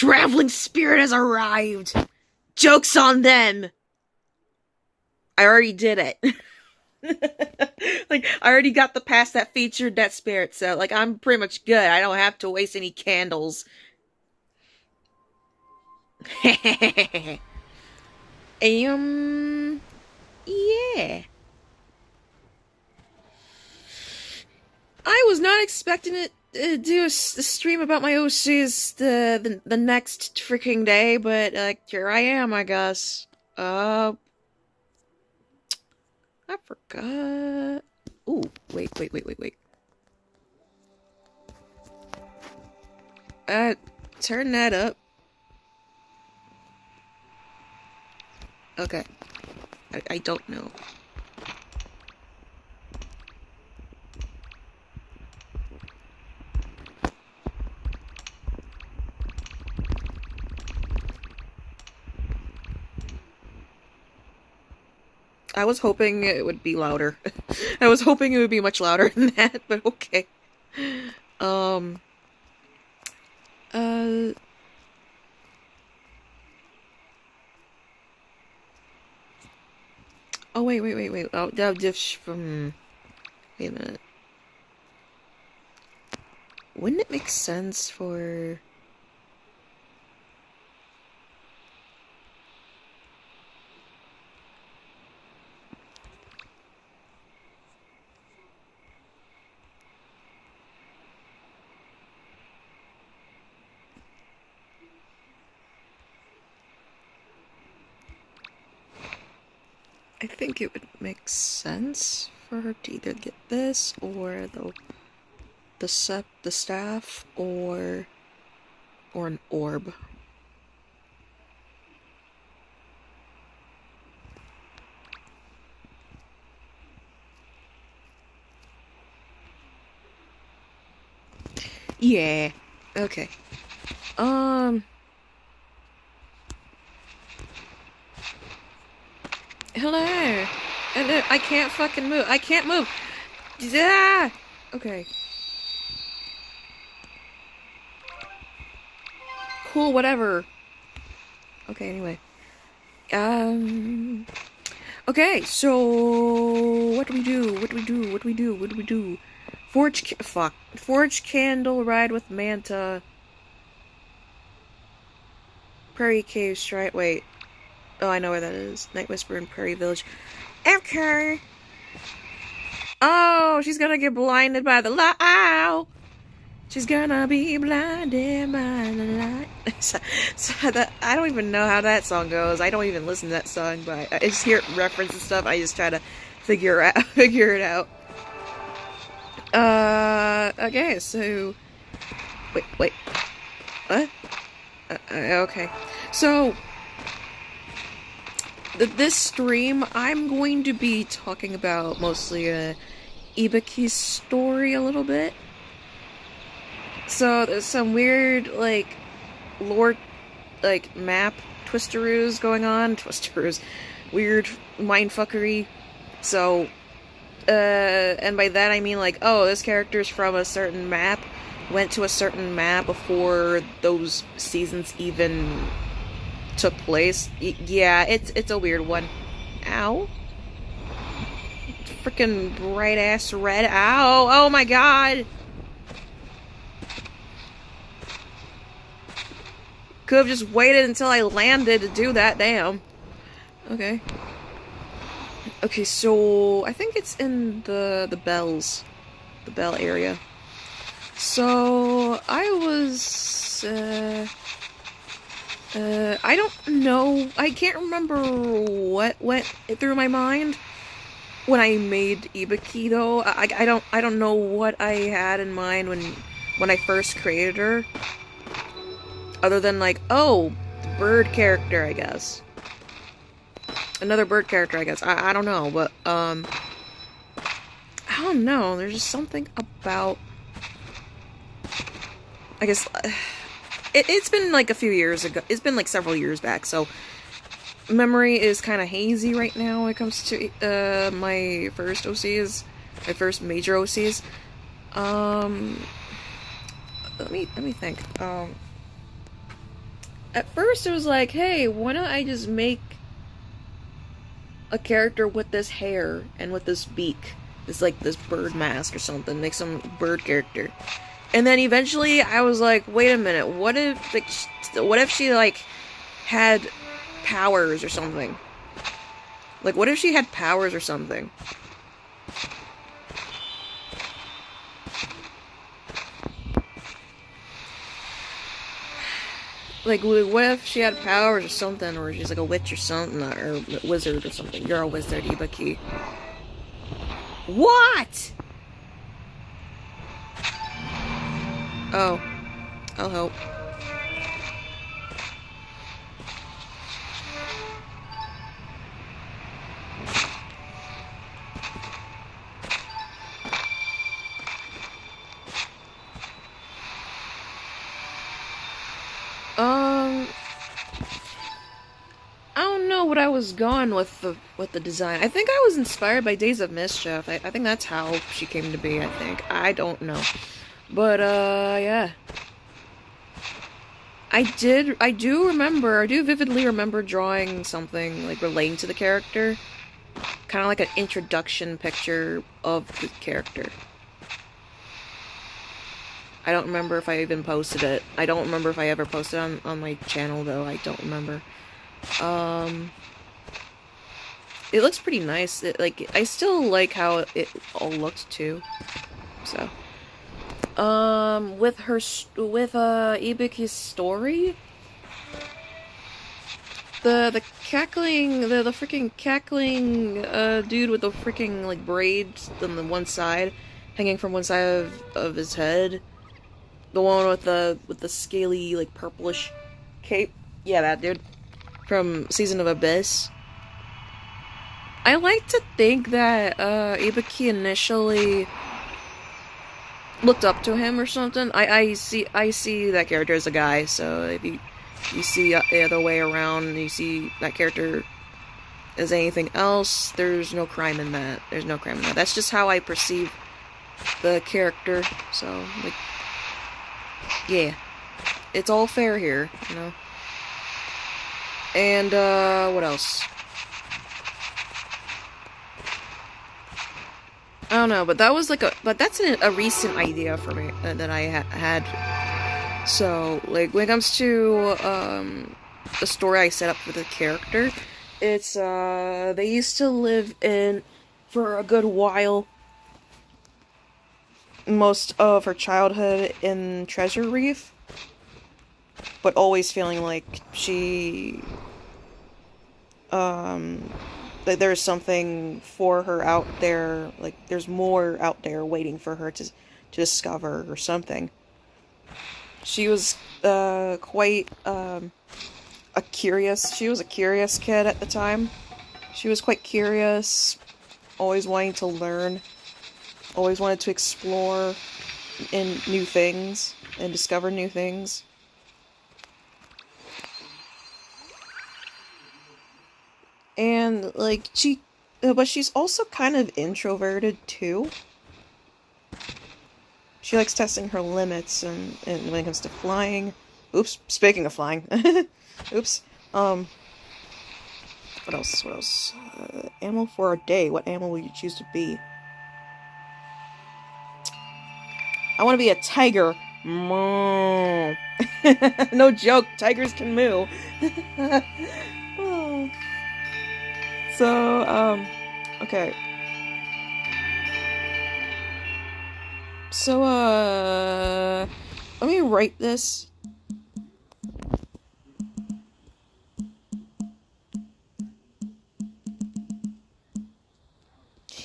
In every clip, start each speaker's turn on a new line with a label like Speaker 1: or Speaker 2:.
Speaker 1: traveling spirit has arrived! Joke's on them! I already did it. Like, I already got the pass that featured that spirit, so, like, I'm pretty much good. I don't have to waste any candles. Yeah. I was not expecting it to do a stream about my OCs the next freaking day, but, like, here I am, I guess. I forgot. Ooh, wait. Turn that up. Okay. I don't know. I was hoping it would be louder. I was hoping it would be much louder than that, but okay. Oh, wait. Oh, wait a minute. Wouldn't it make sense for... I think it would make sense for her to either get this or the staff or an orb. Yeah. Okay. Hello. Hello. I can't fucking move. I can't move. Yeah. Okay. Cool, whatever. Okay, anyway. Okay, so... What do we do? Forge candle, ride with Manta. Prairie Cave Strike. Wait. Oh, I know where that is. Night Whisper in Prairie Village. Okay. Oh, she's gonna get blinded by the light. Ow! She's gonna be blinded by the light. I don't even know how that song goes. I don't even listen to that song, but I just hear reference and stuff. I just try to figure it out. Okay, so... Wait. What? Okay. So... This stream, I'm going to be talking about mostly Ibuki's story a little bit. So there's some weird, like, lore, like, map twisteroos going on. Twisteroos. Weird mindfuckery. So, and by that I mean, like, oh, this character's from a certain map, went to a certain map before those seasons even took place. Yeah, it's a weird one. Ow. Freaking bright ass red. Ow! Oh my god! Could have just waited until I landed to do that, damn. Okay. Okay, so I think it's in the bells. The bell area. So I was I don't know. I can't remember what went through my mind when I made Ibuki though. I don't know what I had in mind when I first created her. Other than like, oh, bird character, I guess. Another bird character, I guess. I don't know, but I don't know. There's just something about, I guess it's been like a few years ago. It's been like several years back, so memory is kind of hazy right now when it comes to my first OCs, my first major OCs. Let me think. At first it was like, hey, why don't I just make a character with this hair and with this beak, this like this bird mask or something, make some bird character. And then eventually I was like, wait a minute, what if she like had powers or something? Like, what if she had powers or something? Like, what if she had powers or something, or she's like a witch or something, or a wizard or something? You're a wizard, Ibaki. What? Oh. I'll help. I don't know what I was going with the design. I think I was inspired by Days of Mischief. I think that's how she came to be, I think. I don't know. But, yeah. I do vividly remember drawing something, like, relating to the character. Kind of like an introduction picture of the character. I don't remember if I even posted it. I don't remember if I ever posted on my channel, though. I don't remember. It looks pretty nice. I still like how it all looked, too. So. With Ibuki's story, the cackling, the freaking cackling, dude with the freaking, like, braids on the one side, hanging from one side of his head, the one with the scaly, like, purplish cape, yeah, that dude, from Season of Abyss. I like to think that, Ibuki initially looked up to him or something. I see that character as a guy, so if you see the other way around, you see that character as anything else, there's no crime in that. There's no crime in that. That's just how I perceive the character, so, like, yeah. It's all fair here, you know? And, what else? I don't know, but that was like but that's a recent idea for me that I had. So, like, when it comes to, the story I set up for the character, it's, they used to live for a good while, most of her childhood in Treasure Reef, but always feeling like that there's something for her out there, like there's more out there waiting for her to discover or something. She was quite she was a curious kid at the time. She was quite curious, always wanting to learn, always wanted to explore in new things and discover new things. And, like, but she's also kind of introverted, too. She likes testing her limits, and when it comes to flying... Oops, speaking of flying. Oops. What else? Animal for a day. What animal will you choose to be? I want to be a tiger. Moo. No joke, tigers can moo. Oh. So, okay. So, let me write this.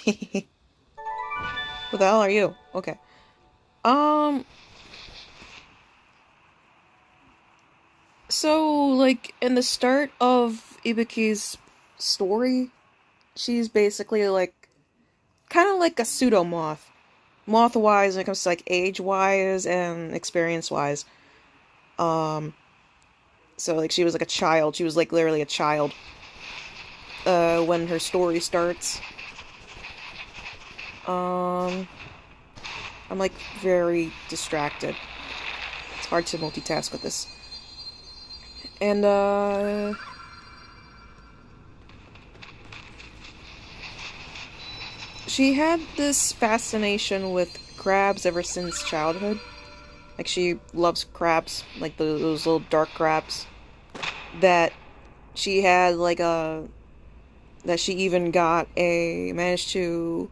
Speaker 1: Who the hell are you? Okay. So, like, in the start of Ibuki's story, she's basically, like, kind of like a pseudo-moth. Moth-wise when it comes to, like, age-wise and experience-wise. So, like, she was, like, a child. She was, like, literally a child. When her story starts. I'm, like, very distracted. It's hard to multitask with this. And, she had this fascination with crabs ever since childhood. Like, she loves crabs, like those little dark crabs. That she had, like, that she even managed to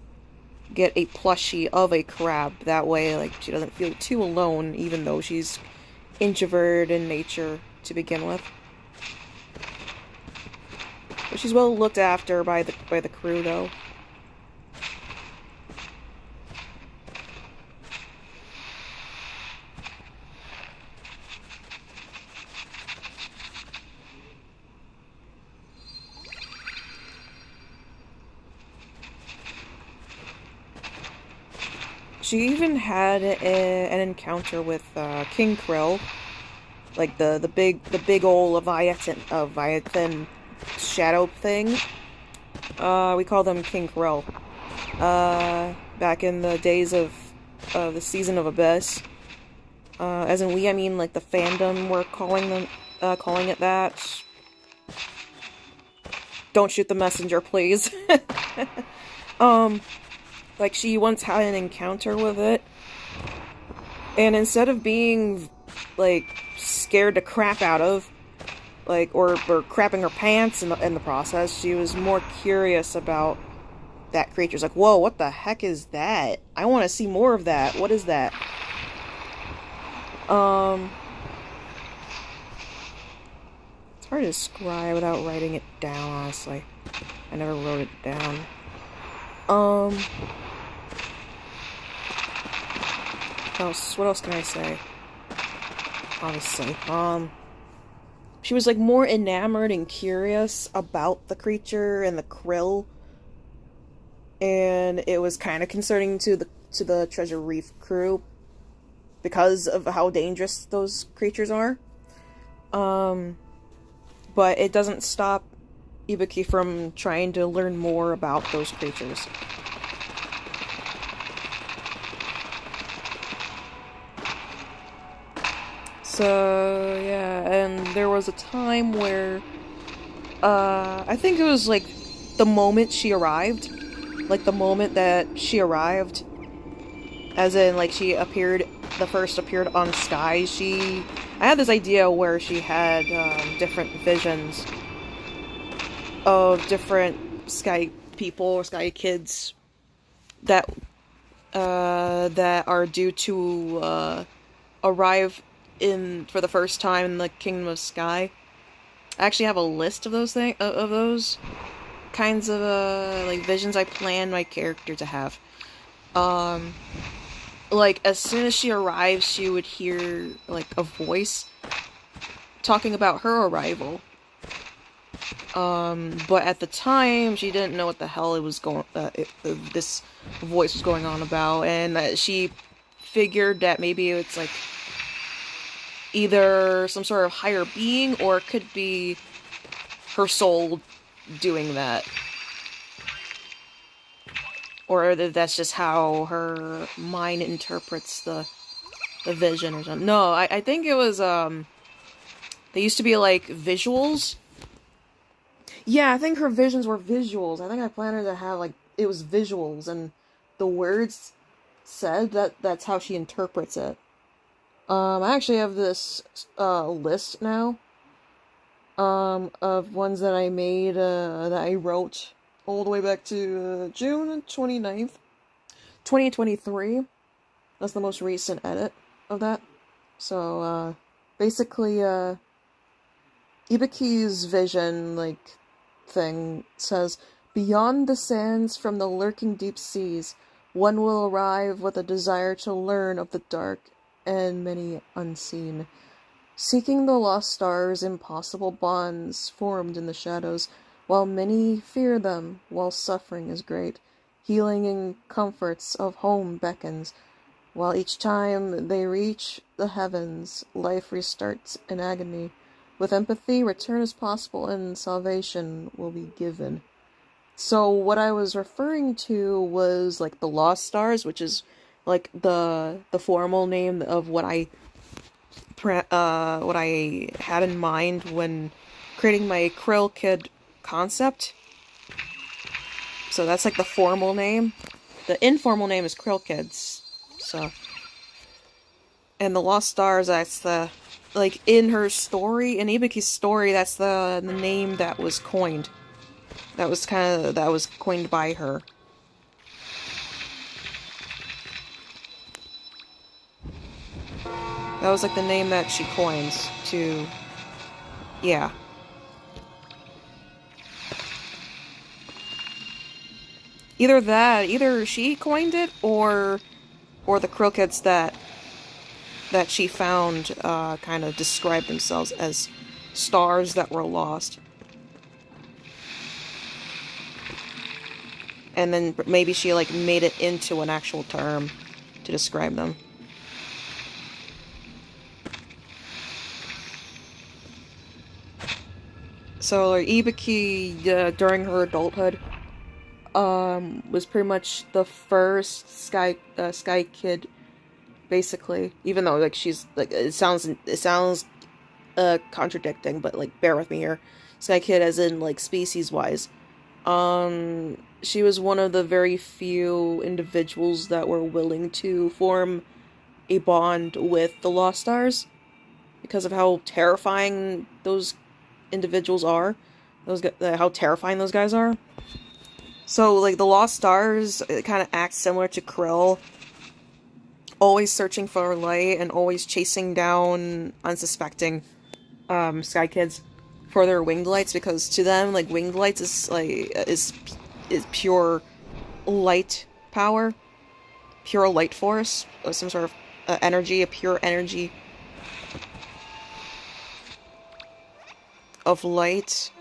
Speaker 1: get a plushie of a crab. That way, like, she doesn't feel too alone, even though she's introverted in nature to begin with. But she's well looked after by the crew, though. She even had an encounter with King Krill, like the big old Leviathan shadow thing. We call them King Krill. Back in the days of the season of Abyss, as in we, I mean like the fandom were calling it that. Don't shoot the messenger, please. Like, she once had an encounter with it, and instead of being, like, scared to crap out of, like, or crapping her pants in the process, she was more curious about that creature. It's like, whoa, what the heck is that? I want to see more of that. What is that? It's hard to describe without writing it down, honestly. I never wrote it down. What else can I say? Honestly, she was like more enamored and curious about the creature and the krill, and it was kind of concerning to the Treasure Reef crew because of how dangerous those creatures are. But it doesn't stop Ibuki from trying to learn more about those creatures. So, yeah, and there was a time where, I think it was, like, the moment she arrived. Like, the moment that she arrived, as in, like, first appeared on Sky, I had this idea where she had, different visions of different Sky people, or Sky kids, that are due to, arrive for the first time in the Kingdom of Sky. I actually have a list of those kinds of like visions I plan my character to have. Like, as soon as she arrives, she would hear like a voice talking about her arrival. But at the time, she didn't know what the hell this voice was going on about, and she figured that maybe it's like either some sort of higher being, or it could be her soul doing that. Or that's just how her mind interprets the vision or something. No, I think it was, they used to be like visuals. Yeah, I think her visions were visuals. I think I planned her to have, like, it was visuals, and the words said that's how she interprets it. I actually have this list now of ones that I made, that I wrote all the way back to June 29th, 2023. That's the most recent edit of that. So, basically, Ibuki's vision, like, thing says, "Beyond the sands from the lurking deep seas, one will arrive with a desire to learn of the dark and many unseen. Seeking the lost stars, impossible bonds formed in the shadows, while many fear them, while suffering is great. Healing and comforts of home beckons, while each time they reach the heavens, life restarts in agony. With empathy, return is possible, and salvation will be given." So what I was referring to was, like, the Lost Stars, which is, like, the formal name of what I what I had in mind when creating my Krill Kid concept. So that's like the formal name. The informal name is Krill Kids. So, and the Lost Stars, that's the, like, in her story, in Ibuki's story, that's the name that was coined. That was coined by her. That was like the name that she coins to, yeah. Either she coined it, or the Krill Kids that she found kind of described themselves as stars that were lost. And then maybe she like made it into an actual term to describe them. So like, Ibuki during her adulthood was pretty much the first Sky Kid, basically. Even though like she's like it sounds contradicting, but like bear with me here. Sky Kid as in like species wise. She was one of the very few individuals that were willing to form a bond with the Lost Stars because of how terrifying those individuals are. How terrifying those guys are. So, like, the Lost Stars kind of act similar to Krill. Always searching for light and always chasing down unsuspecting Sky Kids for their winged lights, because to them, like, winged lights is pure light power. Pure light force. Some sort of energy, a pure energy of light.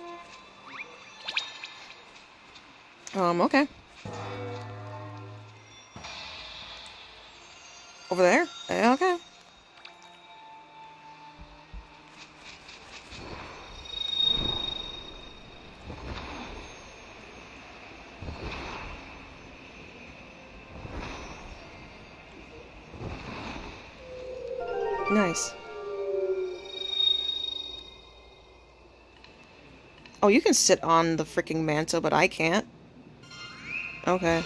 Speaker 1: Okay. Over there? Okay. Nice. Oh, you can sit on the freaking mantle, but I can't. Okay.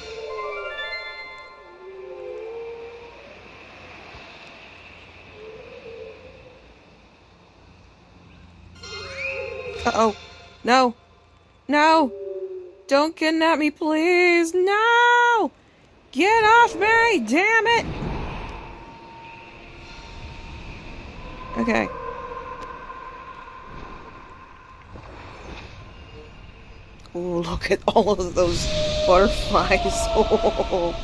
Speaker 1: Uh-oh. No. No! Don't kidnap me, please! No! Get off me! Damn it! Okay. Ooh, look at all of those butterflies. Oh.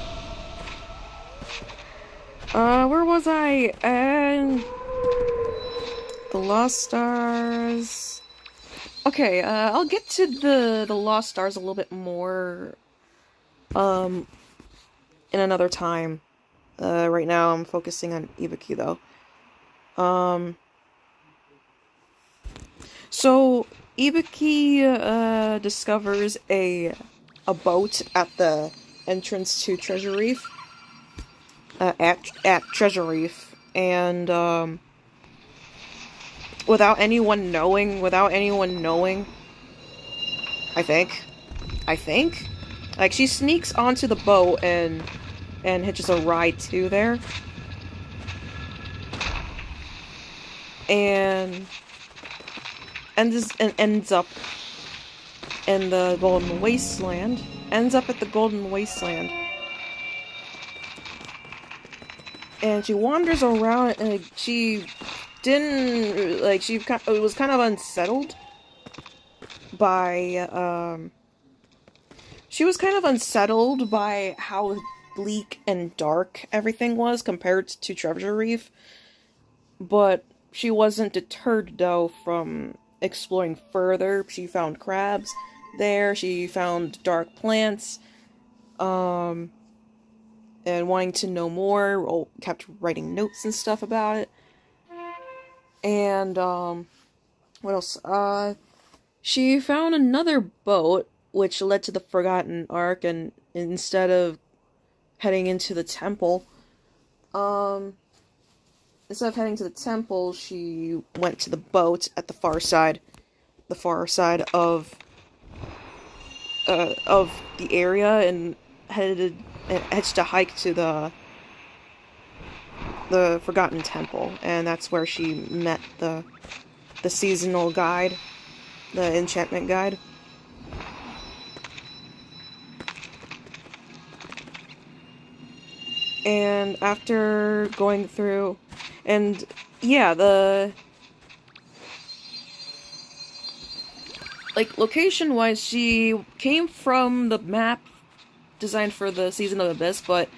Speaker 1: Where was I? The Lost Stars. Okay, I'll get to the Lost Stars a little bit more, in another time. Right now I'm focusing on Ibuki, though. So Ibuki discovers a boat at the entrance to Treasure Reef. At Treasure Reef, and without anyone knowing, I think, like, she sneaks onto the boat and hitches a ride too there, and ends up in the Golden Wasteland. Ends up at the Golden Wasteland. And she wanders around, and she didn't, like, was kind of unsettled by, she was kind of unsettled by how bleak and dark everything was compared to Treasure Reef, but she wasn't deterred, though, from exploring further. She found crabs there, she found dark plants, and wanting to know more, kept writing notes and stuff about it. And, what else? She found another boat, which led to the Forgotten Ark, and instead of heading into the temple, instead of heading to the temple, she went to the boat at the far side of the area, and heads to hike to the Forgotten Temple, and that's where she met the seasonal guide, the enchantment guide. And after going through, and yeah, location-wise, she came from the map designed for the Season of Abyss, but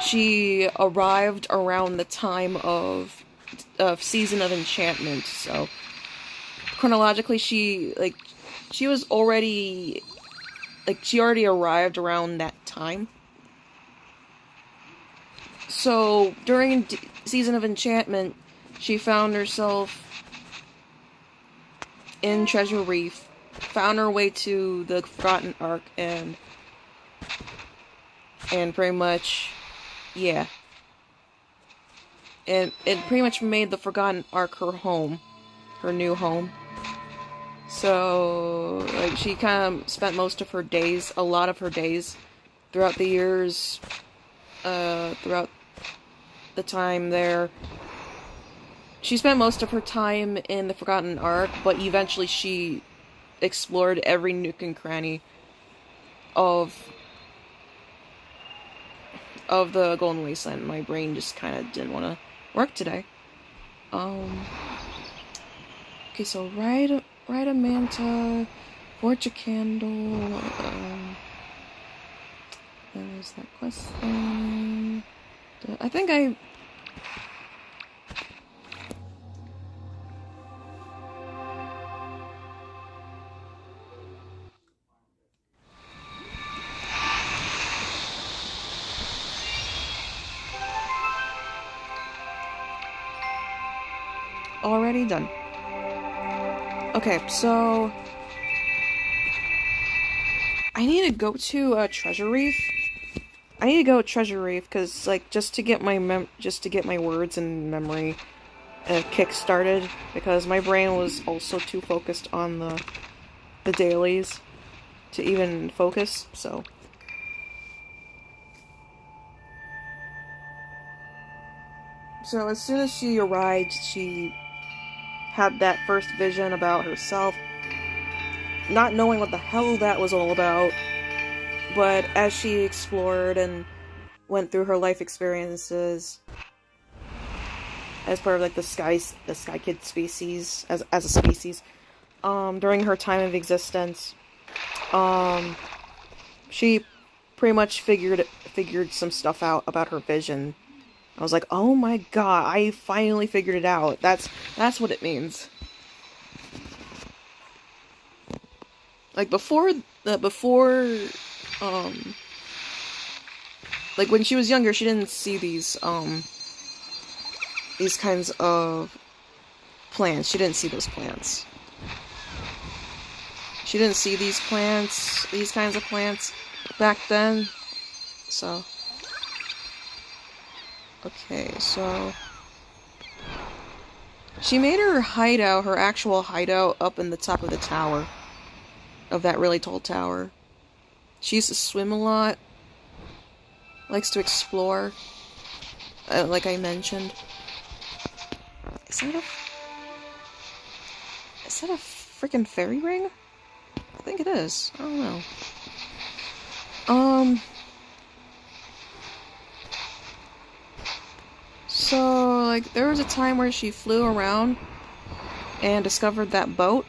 Speaker 1: she arrived around the time of Season of Enchantment, so chronologically she already arrived around that time. So during Season of Enchantment, she found herself in Treasure Reef, found her way to the Forgotten Ark, and pretty much, yeah. And it pretty much made the Forgotten Ark her home, her new home. So, like, she kind of spent most of her days, a lot of her days, throughout the years, throughout the time there. She spent most of her time in the Forgotten Ark, but eventually she explored every nook and cranny of the Golden Wasteland. My brain just kind of didn't want to work today. Okay, so ride a manta, forge a candle, there's that quest thing. I think I... already done. Okay, so I need to go to Treasure Reef. I need to go to Treasure Reef because, like, just to get my words and memory kick-started, because my brain was also too focused on the dailies to even focus. So as soon as she arrived, she had that first vision about herself, not knowing what the hell that was all about. But as she explored and went through her life experiences as part of, like, the Sky Kid species, as a species, during her time of existence, she pretty much figured some stuff out about her vision. I was like, oh my god, I finally figured it out. That's what it means. Like, like, when she was younger, she didn't see these kinds of plants. She didn't see those plants. She didn't see these kinds of plants back then. So, okay, so she made her hideout, her actual hideout, up in the top of the tower. Of that really tall tower. She used to swim a lot. Likes to explore. Like I mentioned. Is that a freaking fairy ring? I think it is. I don't know. So, like, there was a time where she flew around and discovered that boat.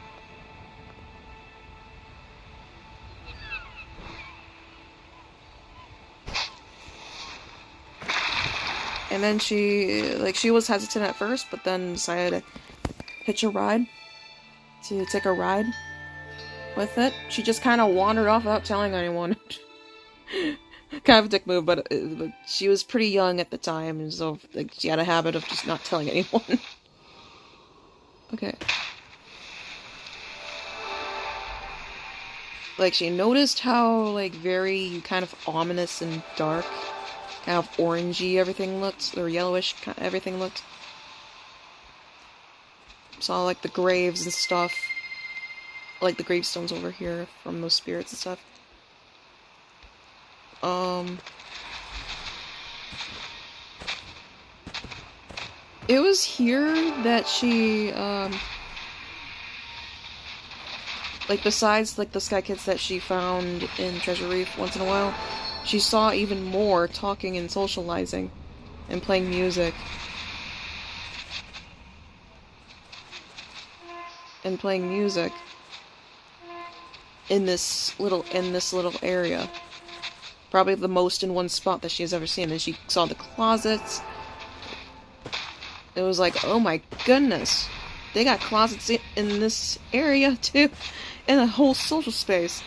Speaker 1: And then she was hesitant at first, but then decided to take a ride with it. She just kind of wandered off without telling anyone. Kind of a dick move, but she was pretty young at the time, and so, like, she had a habit of just not telling anyone. Okay. Like, she noticed how, like, very kind of ominous and dark, kind of orangey everything looked, or yellowish everything looked. Saw, like, the graves and stuff. Like, the gravestones over here from those spirits and stuff. It was here that she, like, besides, like, the Sky Kids that she found in Treasure Reef once in a while, she saw even more talking and socializing and playing music. And playing music in this little area. Probably the most in one spot that she has ever seen. And she saw the closets. It was like, oh my goodness. They got closets in this area too. And a whole social space.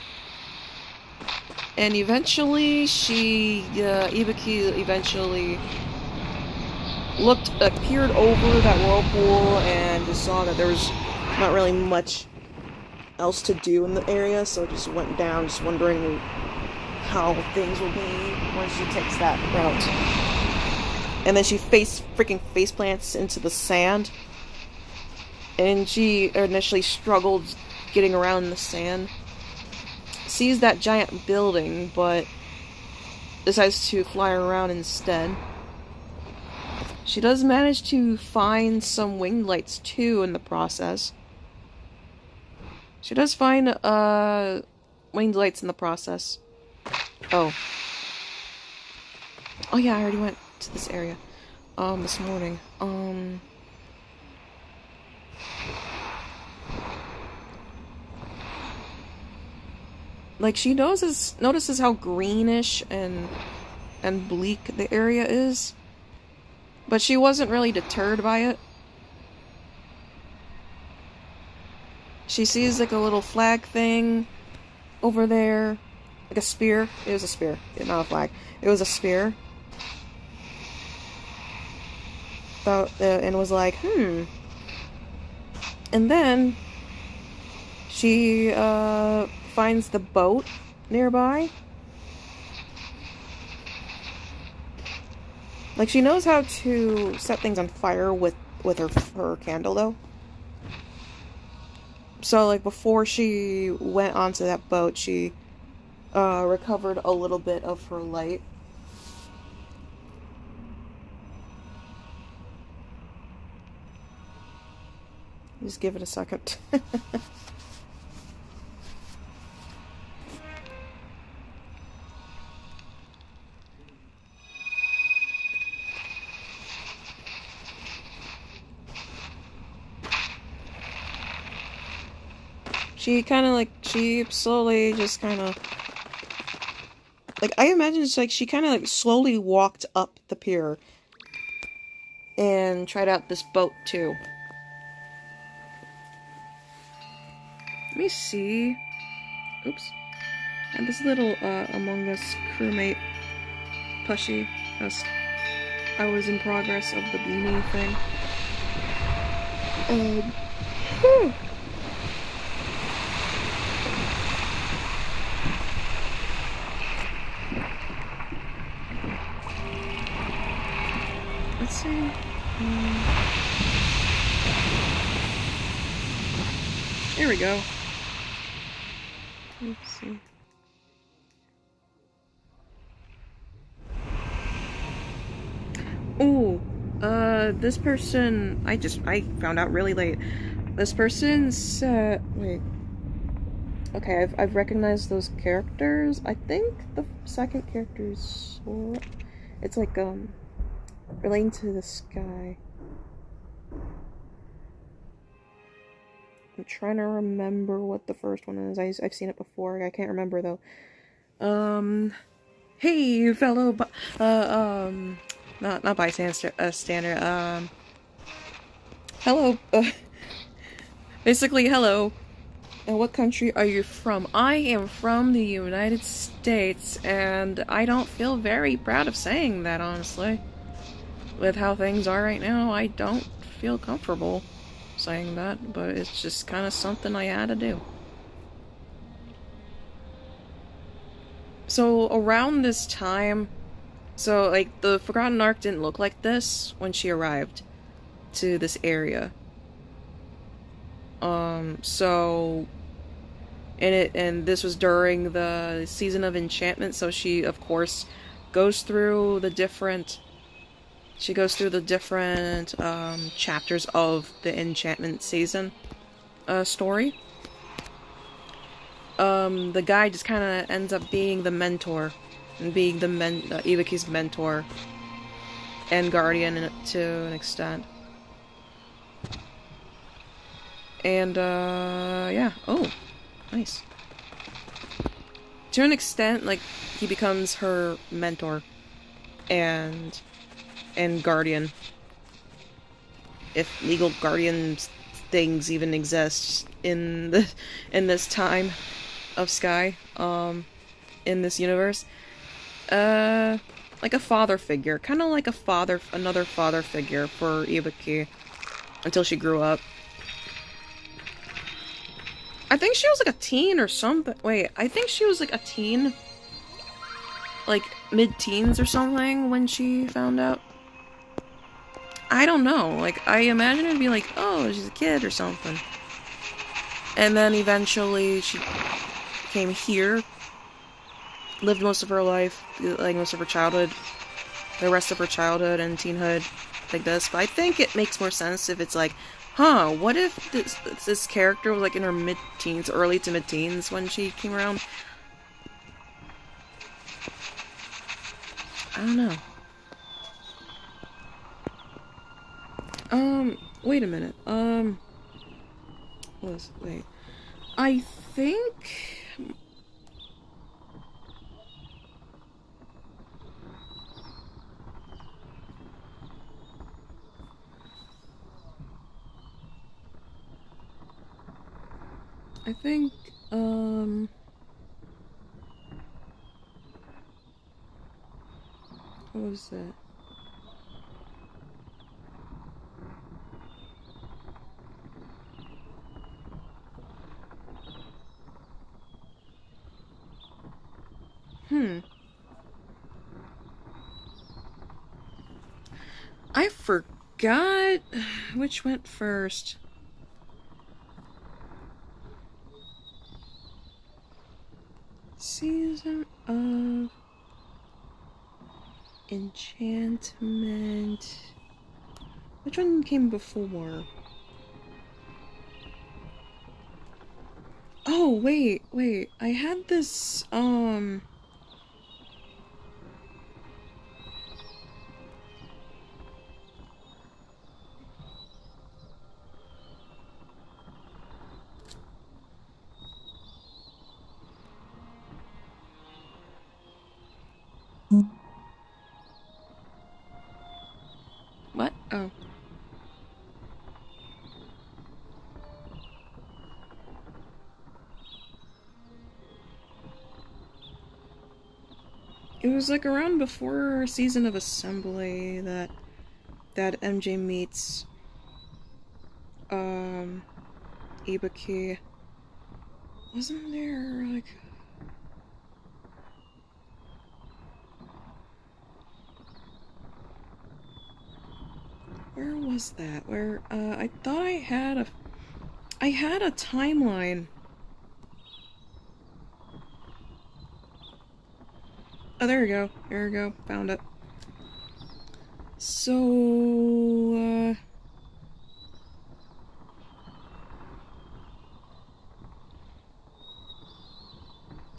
Speaker 1: And eventually Ibiki eventually peered over that whirlpool and just saw that there was not really much else to do in the area, so just went down, just wondering how things will be when she takes that route. And then she freaking face plants into the sand. And she initially struggled getting around the sand. Sees that giant building, but decides to fly around instead. She does manage to find some winged lights too in the process. She does find winged lights in the process. Oh yeah, I already went to this area this morning. Like, she notices how greenish and bleak the area is. But she wasn't really deterred by it. She sees, like, a little flag thing over there. Like a spear. It was a spear. Not a flag. It was a spear. And was like, And then she finds the boat nearby. Like, she knows how to set things on fire with her candle, though. So, like, before she went onto that boat, she recovered a little bit of her light. Just give it a second. She slowly just kind of, like, I imagine it's like she kind of, like, slowly walked up the pier and tried out this boat too. Let me see. Oops. And this little Among Us crewmate plushie as I was in progress of the beanie thing. Let's see. There we go. Let's see. Ooh, this person, I found out really late. This person said, wait. Okay, I've recognized those characters. I think the second character is, it's like, relating to the sky. I'm trying to remember what the first one is. I've seen it before. I can't remember though. Hey, fellow, not bystander, standard. Hello. Basically, hello. And what country are you from? I am from the United States, and I don't feel very proud of saying that, honestly. With how things are right now, I don't feel comfortable saying that, but it's just kind of something I had to do. So around this time, so like the Forgotten Ark didn't look like this when she arrived to this area. So and this was during the season of enchantment, so she of course goes through the different chapters of the enchantment season story. The guy just kind of ends up being the mentor and being the Ibuki's mentor and guardian to an extent. And yeah. Oh, nice. To an extent, like, he becomes her mentor and guardian, if legal guardian things even exist in this time of Sky, in this universe. Like a father figure, kind of like another father figure for Ibuki until she grew up. I think she was like a teen or something. Wait, I think she was like a teen, like mid-teens or something when she found out. I don't know. Like, I imagine it'd be like, oh, she's a kid or something. And then eventually she came here, lived most of her life, like most of her childhood, the rest of her childhood and teenhood like this. But I think it makes more sense if it's like, huh, what if this character was like in her mid-teens, early to mid-teens when she came around? I don't know. Wait a minute. Wait. I think... what was that? I forgot which went first. Season of enchantment. Which one came before? Oh, wait. I had this, what? Oh. It was like around before Season of Assembly that MJ meets Ibuki. Wasn't there like where was that? Where I thought I had a timeline. Oh, there we go. There we go. Found it. So,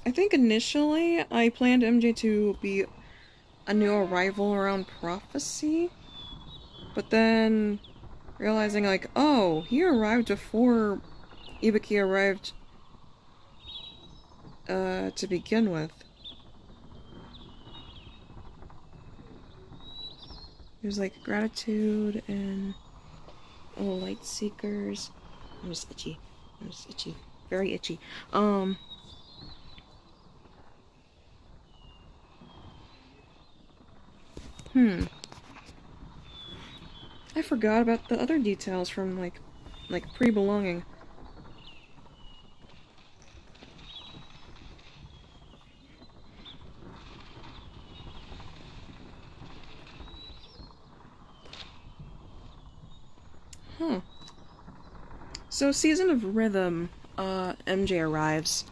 Speaker 1: I think initially I planned MJ to be a new arrival around Prophecy, but then realizing like, oh, he arrived before Ibuki arrived to begin with. There's like gratitude and light seekers. I'm just itchy. Very itchy. I forgot about the other details from like pre-belonging. So Season of Rhythm, MJ arrives.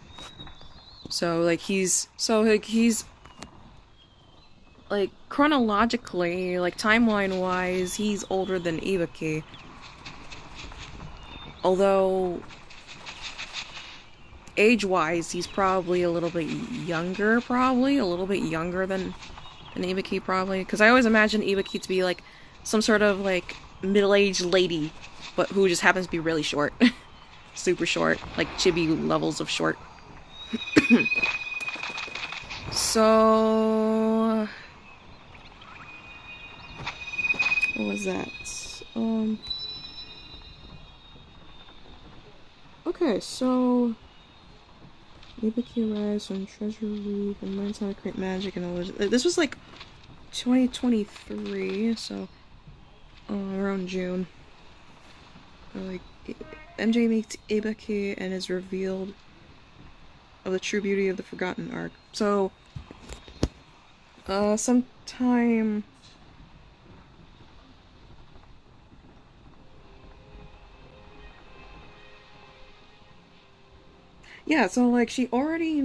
Speaker 1: So he's like chronologically, like timeline wise, he's older than Ibiki. Although age wise, he's probably a little bit younger, than Ibiki, probably. Because I always imagine Ibiki to be like some sort of like middle-aged lady, but who just happens to be really short. Super short, like chibi levels of short. So what was that? Okay, so Ibiki arrives on Treasure Reef and learns how to create magic and all this. This was like 2023, so around June. Like MJ meets Ibiki and is revealed of the true beauty of the Forgotten Arc. So sometime yeah, so like she already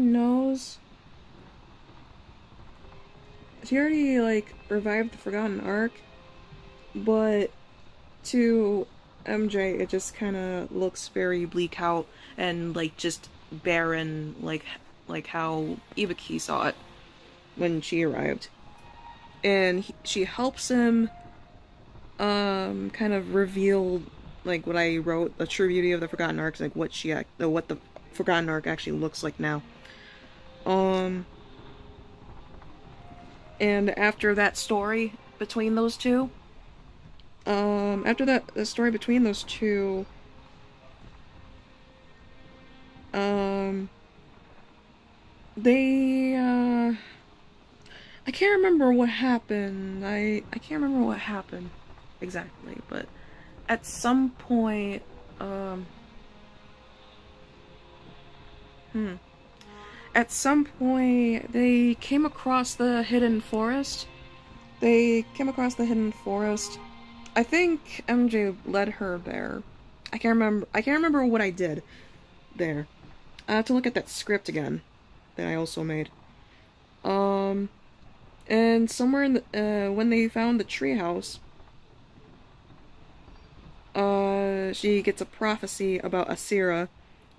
Speaker 1: like revived the Forgotten Arc, but to MJ it just kind of looks very bleak out and like just barren, like how Ibiki saw it when she arrived. And she helps him kind of reveal like what I wrote, the true beauty of the Forgotten Arc, like what the Forgotten Arc actually looks like now. And after that story between those two, the story between those two, they, I can't remember what happened. I can't remember what happened exactly, but at some point, at some point, they came across the hidden forest. I think MJ led her there. I can't remember what I did there. I have to look at that script again that I also made. And somewhere in the, when they found the treehouse, she gets a prophecy about Asira,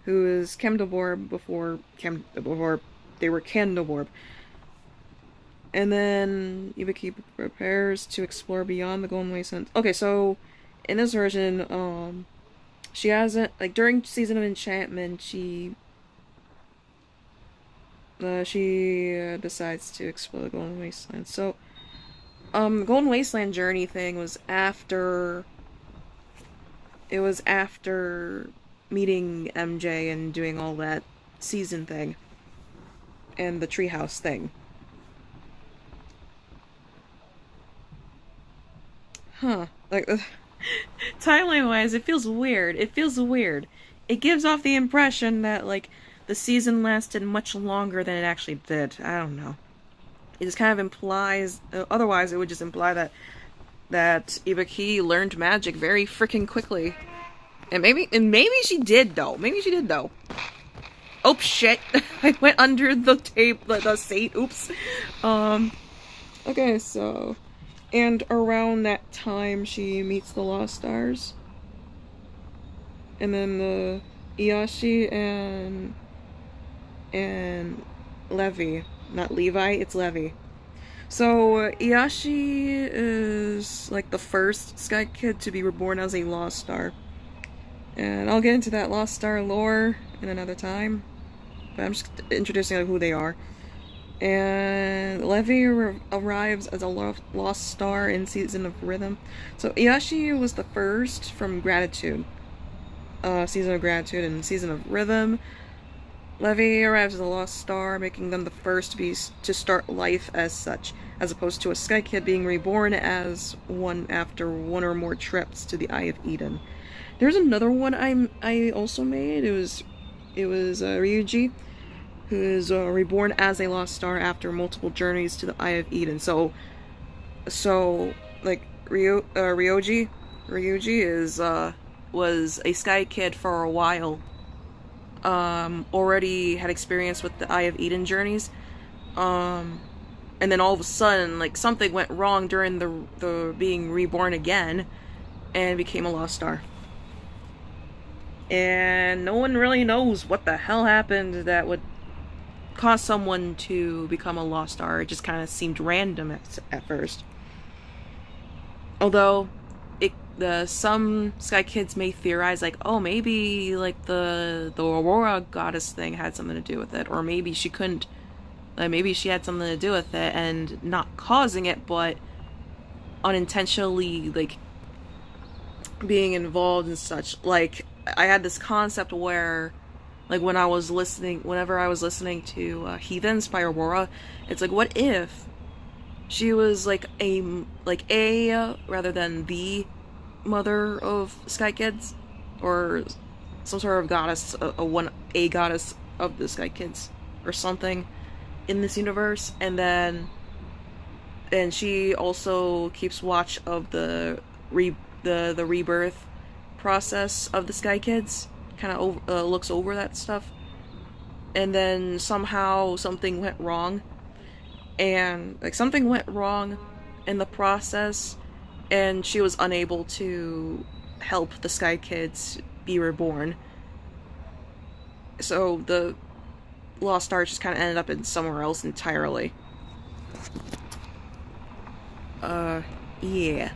Speaker 1: who is Chemdoborb before they were Candoborb. And then Ibiki prepares to explore beyond the Golden Wasteland. Okay, so in this version, she hasn't, like, during Season of Enchantment, she decides to explore the Golden Wasteland. So, the Golden Wasteland journey thing was after. It was after meeting MJ and doing all that season thing and the treehouse thing. Huh. Like, timeline-wise, it feels weird. It gives off the impression that, like, the season lasted much longer than it actually did. I don't know. It just kind of implies... otherwise, it would just imply that Ibiki learned magic very freaking quickly. And maybe she did, though. Oh, shit. I went under the tape, the seat. Oops. Okay, so... And around that time, she meets the Lost Stars. And then the Iyashi and Levi. Not Levi, it's Levi. So, Iyashi is, like, the first Sky Kid to be reborn as a Lost Star. And I'll get into that Lost Star lore in another time. But I'm just introducing, like, who they are. And Levi arrives as a lost star in Season of Rhythm. So Iyashi was the first from Gratitude. Season of Gratitude and Season of Rhythm. Levi arrives as a lost star, making them the first to start life as such, as opposed to a Sky Kid being reborn as one after one or more trips to the Eye of Eden. There's another one I also made. It was Ryuji, who is reborn as a lost star after multiple journeys to the Eye of Eden. So like Ryuji is was a Sky Kid for a while. Already had experience with the Eye of Eden journeys. And then all of a sudden, like, something went wrong during the being reborn again, and became a lost star. And no one really knows what the hell happened that would cause someone to become a lost star. It just kind of seemed random at first. Although, some Sky Kids may theorize, like, oh, maybe, like, the Aurora goddess thing had something to do with it, or maybe she couldn't, maybe she had something to do with it, and not causing it, but unintentionally, like, being involved and such. Like, I had this concept where, like, whenever I was listening to Heathens by Aurora, it's like, what if she was, like, a rather than the mother of Sky Kids, or some sort of goddess, a goddess of the Sky Kids, or something in this universe, and she also keeps watch of the rebirth process of the Sky Kids, kind of looks over that stuff, and then somehow something went wrong, and like something went wrong in the process, and she was unable to help the Sky Kids be reborn. So the Lost Star just kind of ended up in somewhere else entirely. Yeah.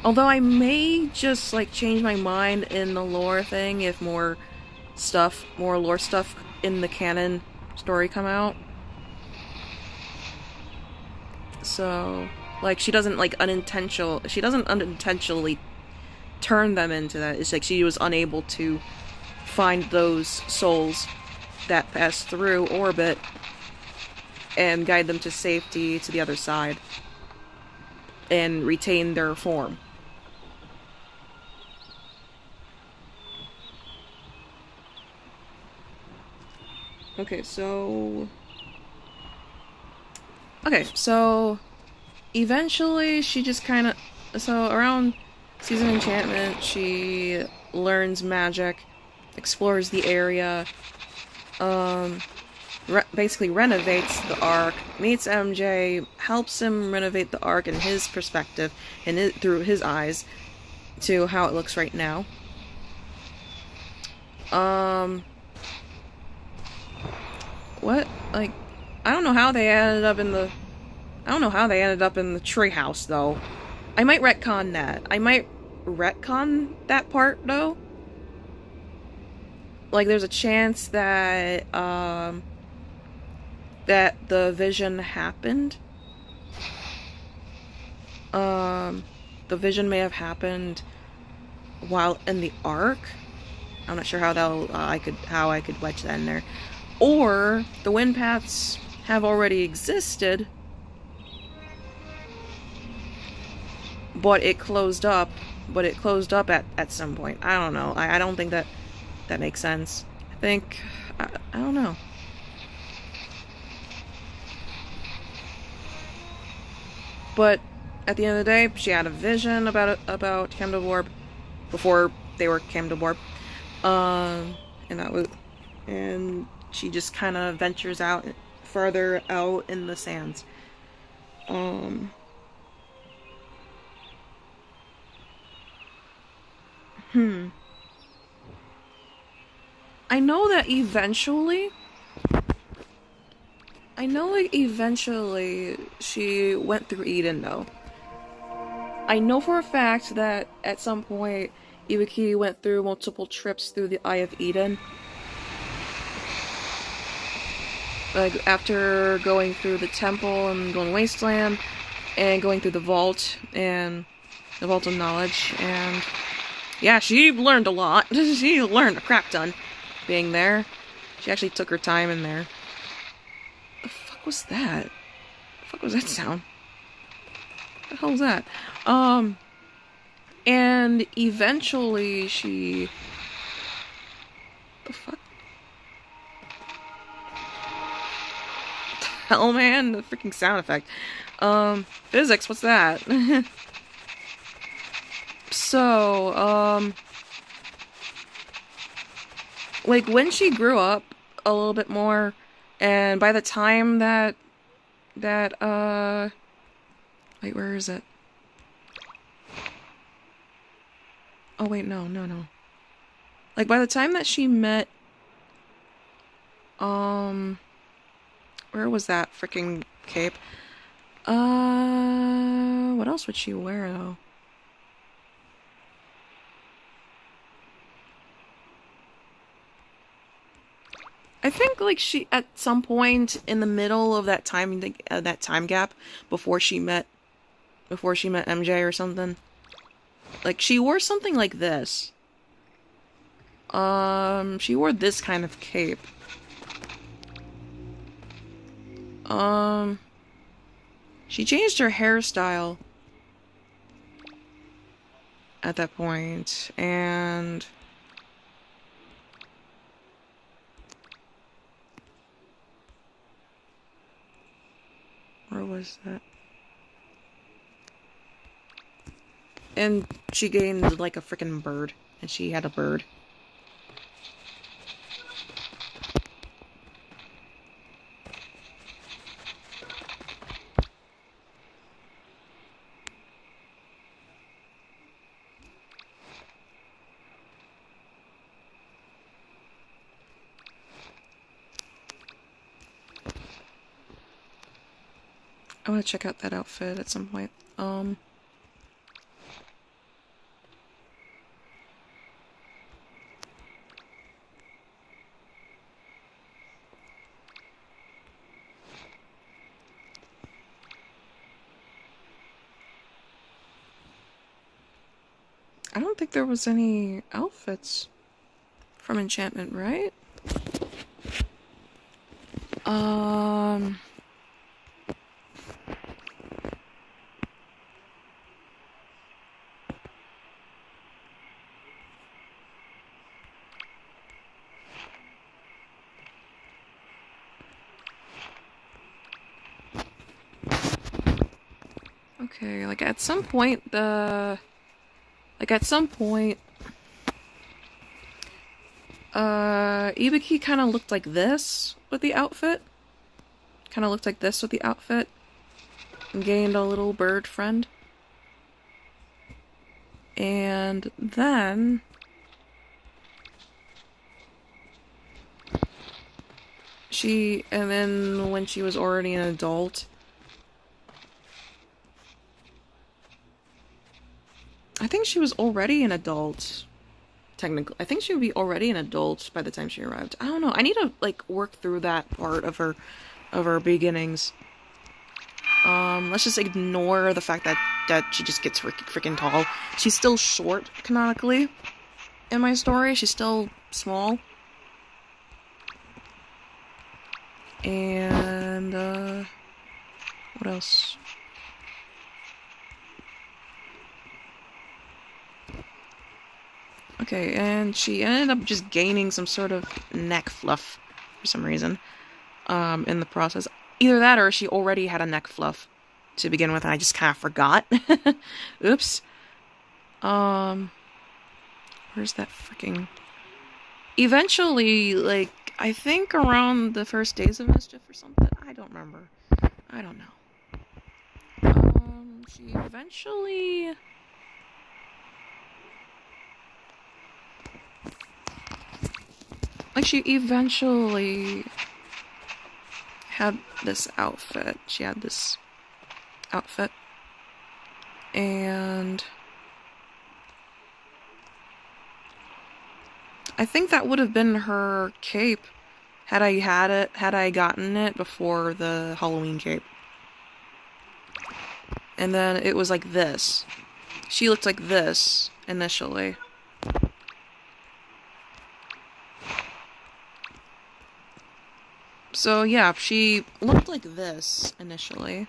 Speaker 1: Although I may just, like, change my mind in the lore thing if more lore stuff in the canon story come out. So, like, she doesn't unintentionally turn them into that. It's like she was unable to find those souls that pass through orbit and guide them to safety to the other side and retain their form. Okay, so eventually she just kind of, so around Season Enchantment, she learns magic, explores the area, basically renovates the Ark, meets MJ, helps him renovate the Ark in his perspective, and through his eyes, to how it looks right now. What? Like, I don't know how they ended up in the treehouse, though. I might retcon that part, though. Like, there's a chance that, that the vision happened. The vision may have happened while in the Ark. I'm not sure how I could wedge that in there. Or the wind paths have already existed, but it closed up at some point. I don't know. I don't think that makes sense. I don't know. But at the end of the day, she had a vision about Camdeborb before they were Camdeborb. And she just kind of ventures out further out in the sands. I know that eventually she went through Eden, though. I know for a fact that at some point Ibiki went through multiple trips through the Eye of Eden. Like, after going through the temple and going wasteland, and going through the vault, and the vault of knowledge, and yeah, she learned a lot. She learned a crap ton being there. She actually took her time in there. The fuck was that? The fuck was that sound? What the hell was that? And eventually she... The fuck? Hell, man, the freaking sound effect. Physics, what's that? So, like when she grew up a little bit more, and by the time that wait, where is it? Oh wait, no. Like by the time that she met, where was that freaking cape? What else would she wear though? I think like she at some point in the middle of that time gap before she met MJ or something. Like she wore something like this. She wore this kind of cape. She changed her hairstyle at that point, and where was that? And she gained like a freaking bird, and she had a bird. I want to check out that outfit at some point. I don't think there was any outfits from Enchantment, right? Okay, like at some point Ibiki kind of looked like this with the outfit. Kind of looked like this with the outfit. And gained a little bird friend. And then when she was already an adult, I think she was already an adult. Technically, I think she would be already an adult by the time she arrived. I don't know. I need to like work through that part of her beginnings. Let's just ignore the fact that she just gets freaking tall. She's still short canonically in my story. She's still small. And what else? Okay, and she ended up just gaining some sort of neck fluff for some reason in the process. Either that or she already had a neck fluff to begin with and I just kind of forgot. Oops. Where's that freaking... Eventually, like, I think around the first days of Mischief or something. I don't remember. I don't know. She eventually... Like, she eventually had this outfit. She had this outfit. And I think that would have been her cape had I gotten it before the Halloween cape. And then it was like this. She looked like this initially. So yeah, she looked like this initially.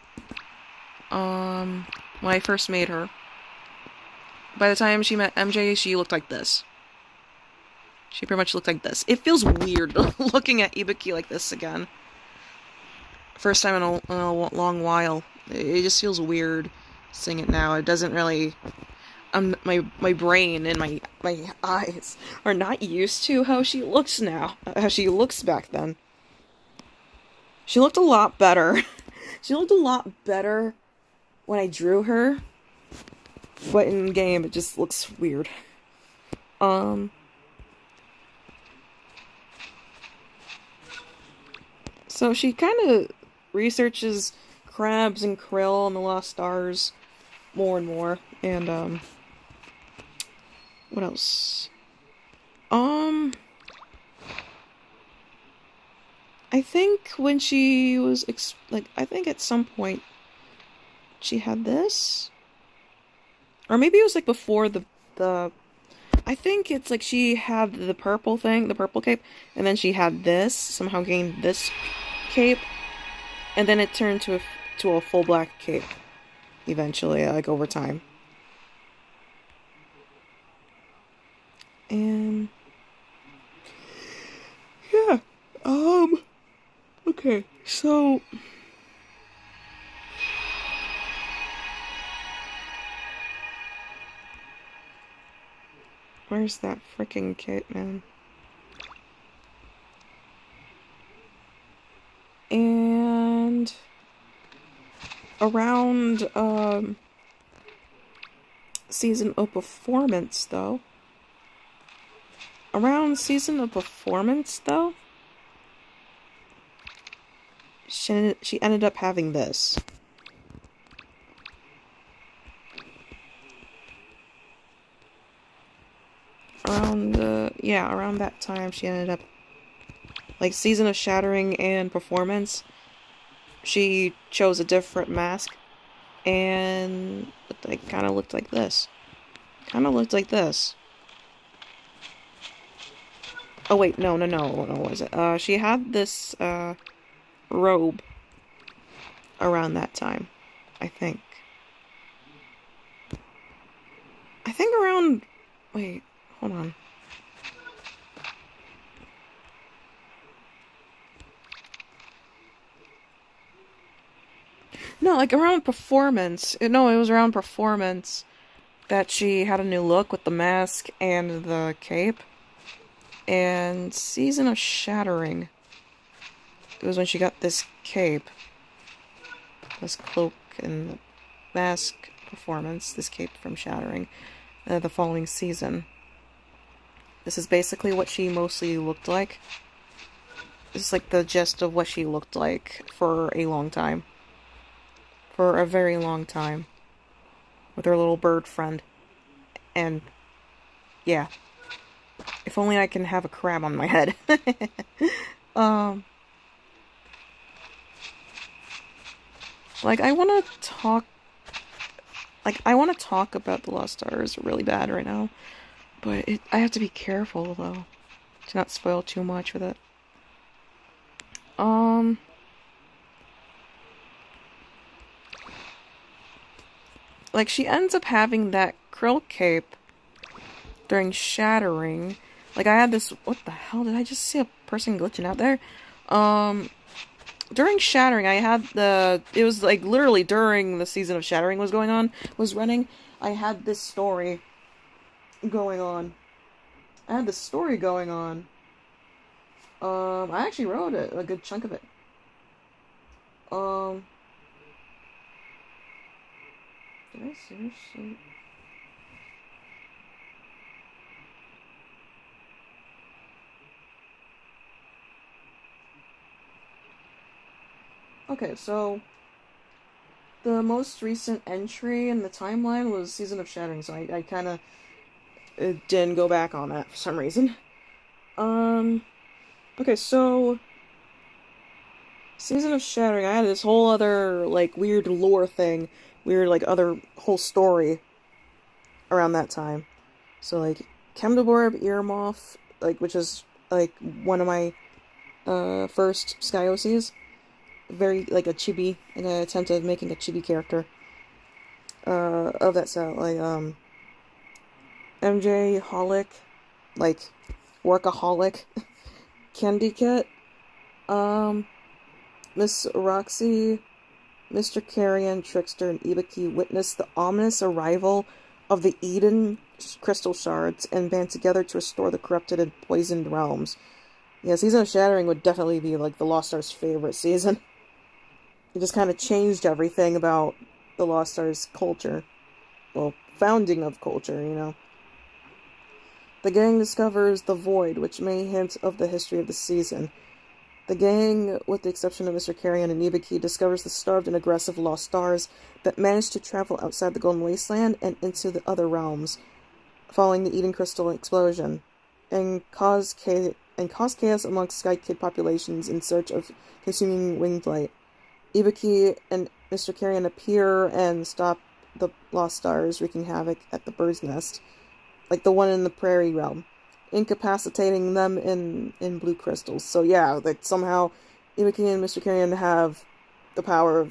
Speaker 1: When I first made her. By the time she met MJ, she looked like this. She pretty much looked like this. It feels weird looking at Ibiki like this again. First time in a long while. It just feels weird seeing it now. It doesn't really... my brain and my eyes are not used to how she looks now, how she looks back then. She looked a lot better. She looked a lot better when I drew her, but in game it just looks weird. So she kind of researches crabs and krill and the lost stars more and more, and what else? I think when she was I think at some point she had this, or maybe it was like before the. I think it's like she had the purple thing, the purple cape, and then she had this, somehow gained this cape, and then it turned to a full black cape eventually, like over time. And yeah, okay, so where's that freaking cape, man? And around season of performance though. She ended up having this. Around that time she ended up, like, Season of Shattering and Performance, she chose a different mask, and it kind of looked like this. Oh wait, no, was it? She had this, robe around that time, I think. Wait, hold on. No, like around Performance. No, it was around Performance that she had a new look with the mask and the cape. And Season of Shattering, it was when she got this cape, this cloak and mask. Performance, this cape from Shattering, the following season. This is basically what she mostly looked like. This is like the gist of what she looked like for a long time. For a very long time. With her little bird friend. And yeah. If only I can have a crab on my head. Like, I want to talk about the Lost Stars really bad right now, but I have to be careful, though, to not spoil too much with it. Like, she ends up having that krill cape during Shattering. Like, I had this, what the hell, did I just see a person glitching out there? During Shattering, I had it was like literally during the Season of Shattering was running, I had this story going on. I actually wrote it, a good chunk of it. Did I seriously? Okay, so the most recent entry in the timeline was Season of Shattering, so I kind of didn't go back on that for some reason. Okay, so Season of Shattering, I had this whole other, like, weird lore thing, like, other whole story around that time. So, like, Chemdeborb, Earmoth, like, which is, like, one of my, first Sky OCs. Very, like, a chibi, in an attempt at making a chibi character, of that style, like, MJ, Holic, like, Workaholic, Candy Kit, Miss Roxy, Mr. Carrion, Trickster, and Ibiki witness the ominous arrival of the Eden crystal shards and band together to restore the corrupted and poisoned realms. Yeah, Season of Shattering would definitely be like the Lost Stars' favorite season. It just kind of changed everything about the Lost Stars culture. Well, founding of culture, you know. The gang discovers the Void, which may hint of the history of the season. The gang, with the exception of Mr. Carrion and Ibiki, discovers the starved and aggressive Lost Stars that manage to travel outside the Golden Wasteland and into the other realms, following the Eden Crystal explosion, and cause chaos amongst Sky Kid populations in search of consuming winged light. Ibiki and Mr. Carrion appear and stop the Lost Stars, wreaking havoc at the bird's nest, like the one in the Prairie Realm, incapacitating them in blue crystals. So yeah, like somehow Ibiki and Mr. Carrion have the power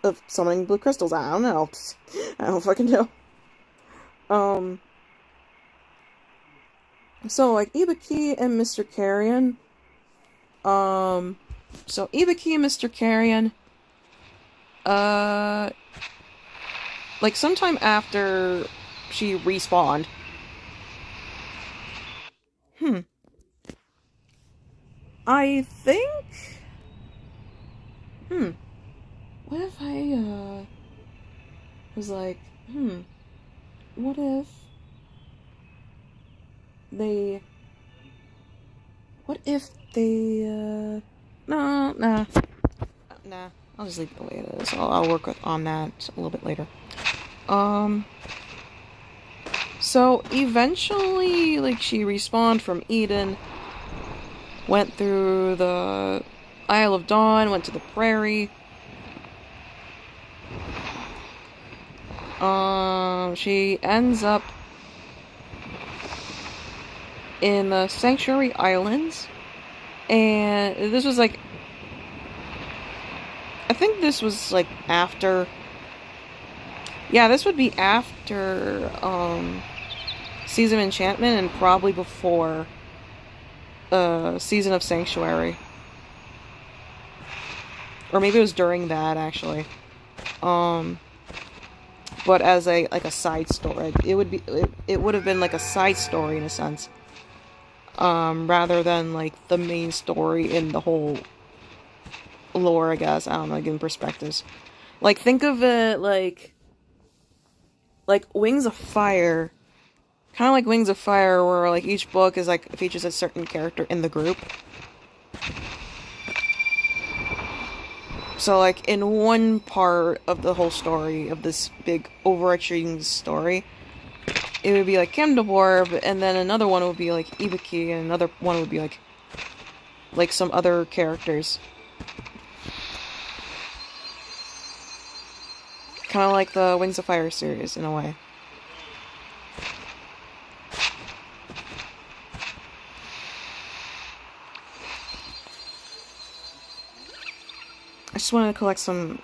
Speaker 1: of summoning blue crystals. I don't know. I don't fucking know. So like Ibiki and Mr. Carrion, so Ibiki and Mr. Carrion, like sometime after she respawned. I think, what if I, was like, what if they, nah, I'll just leave it the way it is. I'll work on that a little bit later. So eventually, like, she respawned from Eden, went through the Isle of Dawn, went to the Prairie. She ends up in the Sanctuary Islands, and this was like, I think this was like after, yeah, this would be after, Season of Enchantment, and probably before, Season of Sanctuary. Or maybe it was during that, actually. But as a, like a side story, it would have been like a side story in a sense. Rather than like the main story in the whole lore, I guess. I don't know, like in perspectives. Like, think of it like Wings of Fire. Kind of like Wings of Fire, where like each book is like features a certain character in the group. So like in one part of the whole story of this big overarching story, it would be like Camdebor, and then another one would be like Ibiki, and another one would be like some other characters. Kind of like the Wings of Fire series in a way. I just want to collect some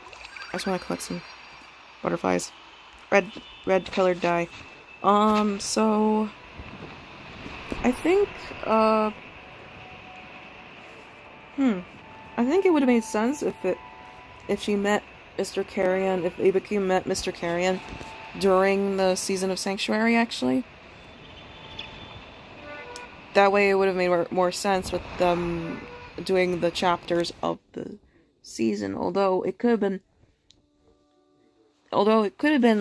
Speaker 1: butterflies. Red colored dye. So I think I think it would have made sense if she met Mr. Carrion, if Ibiki met Mr. Carrion during the Season of Sanctuary, actually. That way it would have made more sense with them doing the chapters of the season, although it could have been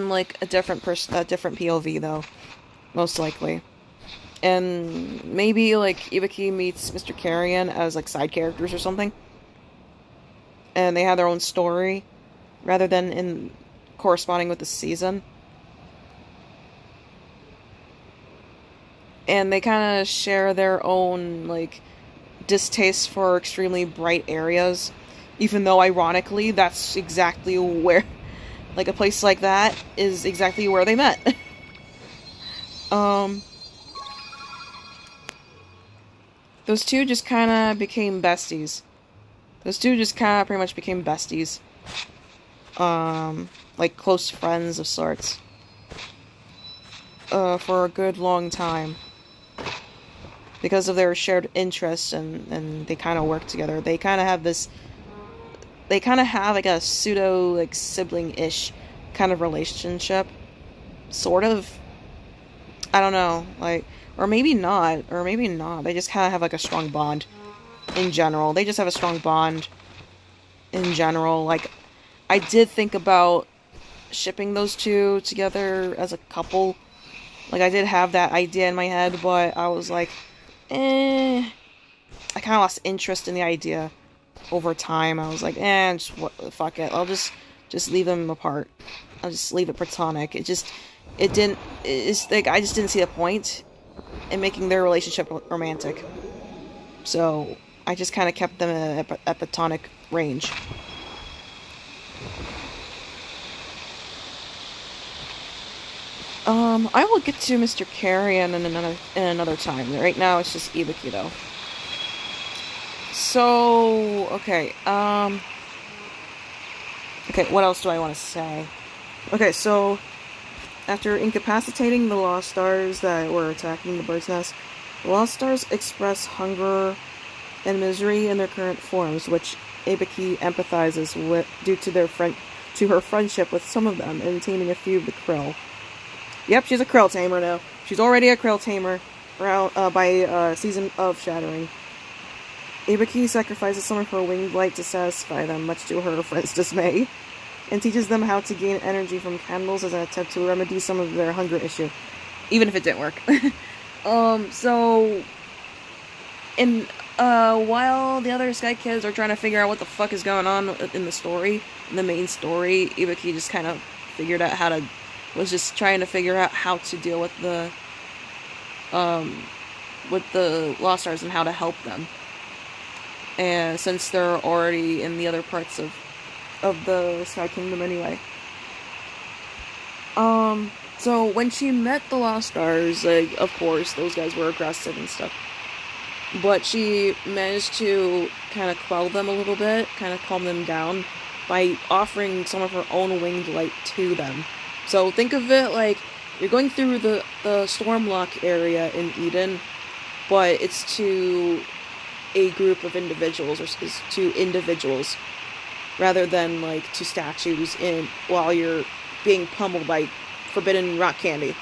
Speaker 1: like a different POV though, most likely. And maybe like Ibiki meets Mr. Carrion as like side characters or something, and they have their own story rather than in corresponding with the season. And they kind of share their own like distaste for extremely bright areas. Even though, ironically, that's exactly where, like, a place like that is exactly where they met. Those two just kind of became besties. Pretty much became besties. Like, close friends of sorts. For a good long time. Because of their shared interests, and they kind of work together. They kind of have like a pseudo, like, sibling-ish kind of relationship. sort of, I don't know, like, or maybe not, they just kind of have, like, a strong bond in general. They just have a strong bond in general. Like, I did think about shipping those two together as a couple. Like, I did have that idea in my head, but I was like, I kind of lost interest in the idea over time. I was like, just fuck it. I'll just leave them apart. I'll just leave it platonic. It's like, I just didn't see a point in making their relationship romantic. So, I just kind of kept them at platonic range. I will get to Mr. Carrion in another time. Right now, it's just Ibuki, though. So, okay, okay, what else do I want to say? Okay, so, after incapacitating the Lost Stars that were attacking the bird's nest, the Lost Stars express hunger and misery in their current forms, which Ibuki empathizes with due to her friendship with some of them and taming a few of the krill. Yep, she's a krill tamer now. She's already a krill tamer by season of Shattering. Ibuki sacrifices some of her winged light to satisfy them, much to her friends' dismay, and teaches them how to gain energy from candles as an attempt to remedy some of their hunger issue. Even if it didn't work. While the other Sky Kids are trying to figure out what the fuck is going on in the main story, Ibuki just kind of was just trying to figure out how to deal with the Lost Stars and how to help them. And since they're already in the other parts of the Sky Kingdom anyway. So when she met the Lost Stars, like, of course, those guys were aggressive and stuff. But she managed to kind of quell them a little bit, kind of calm them down, by offering some of her own winged light to them. So think of it like you're going through the Stormlock area in Eden, but it's to a group of individuals, or is to individuals, rather than like to statues while you're being pummeled by forbidden rock candy.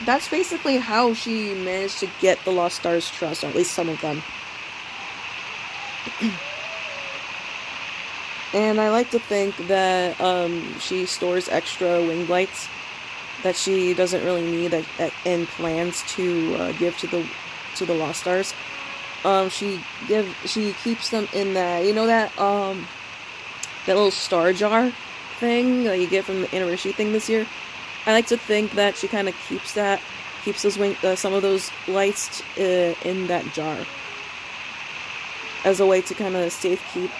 Speaker 1: That's basically how she managed to get the Lost Stars' trust, or at least some of them. And I like to think that she stores extra winged lights that she doesn't really need and plans to give to the Lost Stars. She keeps them in that, that little star jar thing that you get from the anniversary thing this year. I like to think that she kind of keeps those some of those lights in that jar as a way to kind of safekeep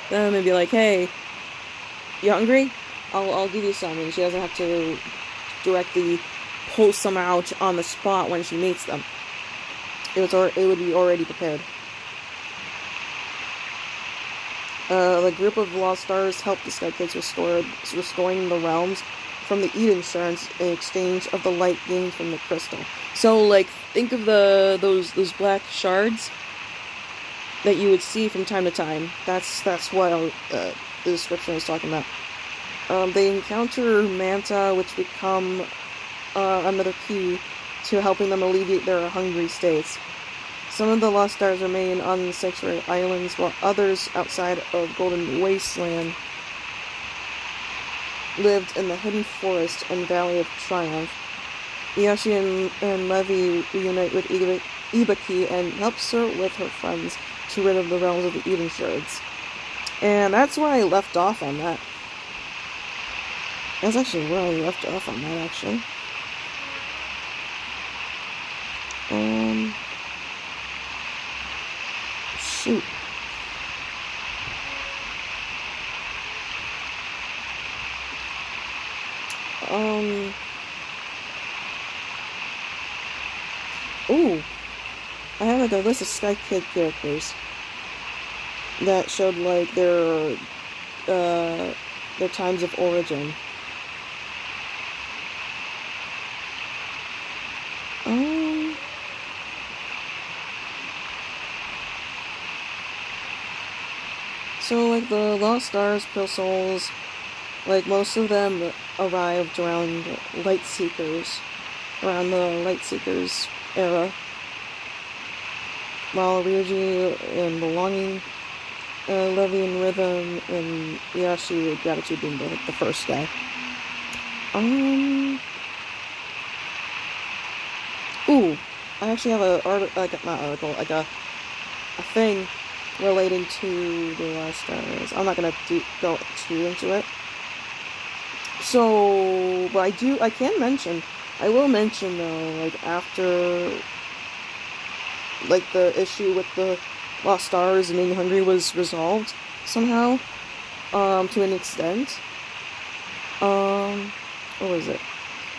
Speaker 1: them and be like, hey, you hungry? I'll give you some, and she doesn't have to directly pull some out on the spot when she meets them. It would be already prepared. The group of Lost Stars help the Sky Kids restoring the realms from the Eden Shards in exchange of the light gained from the crystal. So, like, think of those black shards that you would see from time to time. That's what the description is talking about. They encounter Manta, which become another key to helping them alleviate their hungry states. Some of the Lost Stars remain on the Sanctuary Islands, while others outside of Golden Wasteland lived in the Hidden Forest and Valley of Triumph. Yoshi and Levi reunite with Ibuki and helps her with her friends to rid of the realms of the Eden Shards. And that's where I left off on that. That's actually where I left off on that, actually. Shoot. Ooh. I have like a list of Sky Kid characters that showed like their times of origin. So like the Lost Stars, Pale Souls, Like, most of them arrived around Lightseekers, around the Lightseekers era, while Ryuji and Belonging, Levy and Rhythm, and Yashi with Gratitude being the first guy. Ooh, I actually have not a thing relating to the last stars. I'm not gonna go too into it. So, but I will mention though, like after, like the issue with the Lost Stars and being hungry was resolved somehow, to an extent. What was it?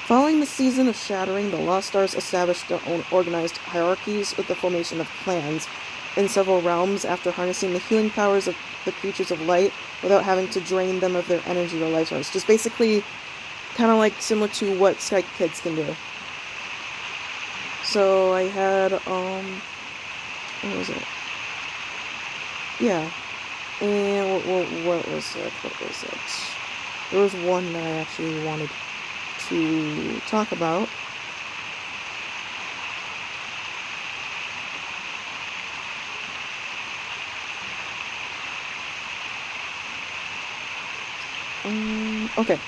Speaker 1: Following the season of shattering, the Lost Stars established their own organized hierarchies with the formation of clans in several realms after harnessing the healing powers of the creatures of light without having to drain them of their energy or life source. Just basically kind of like similar to what Sky Kids can do. So I had, what was it? Yeah. And what was it? There was one that I actually wanted to talk about. Okay.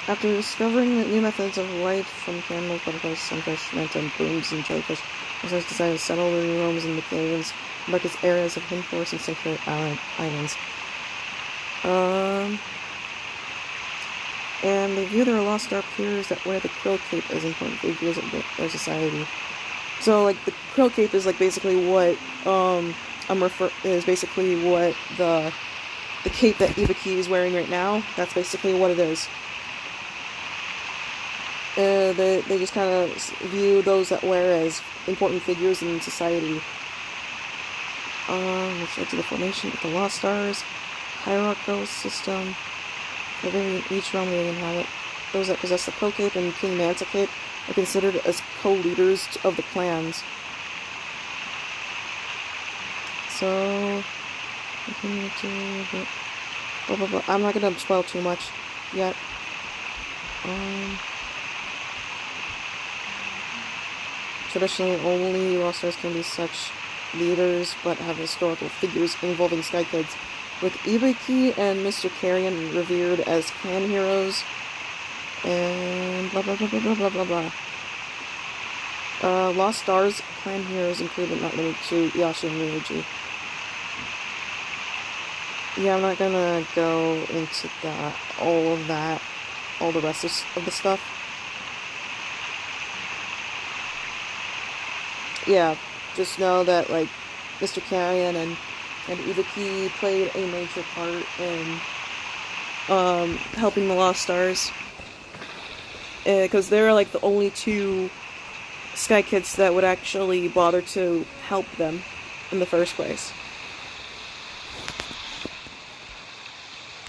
Speaker 1: After discovering new methods of life from candles, butterflies, sunfish, manta, and blooms, and jellyfish, Osiris decided to settle the new homes in the caves, mark its areas of hidden forests and sanctuary islands. And they view their lost star peers that wear the Krill Cape as important figures of their society. So, like, the Krill Cape is, like, basically what, is basically what the cape that Ibiki is wearing right now. That's basically what it is. They just kind of view those that wear as important figures in society. Which led to the formation of the Lost Stars, hierarchical system. In each realm they inhabit. Those that possess the Krill Cape and King Manta Cape are considered as co-leaders of the clans. So, I'm not gonna spoil too much yet. Traditionally, only Lost Stars can be such leaders, but have historical figures involving Sky Kids, with Ibiki and Mr. Carrion revered as clan heroes, and blah blah blah blah blah blah blah blah. Lost Stars clan heroes include but not limited to Yashi and Ryuji. Yeah, I'm not gonna go into all the rest of the stuff. Yeah, just know that, like, Mr. Carrion and Ibiki played a major part in helping the Lost Stars. Because they're, like, the only two Sky Kids that would actually bother to help them in the first place.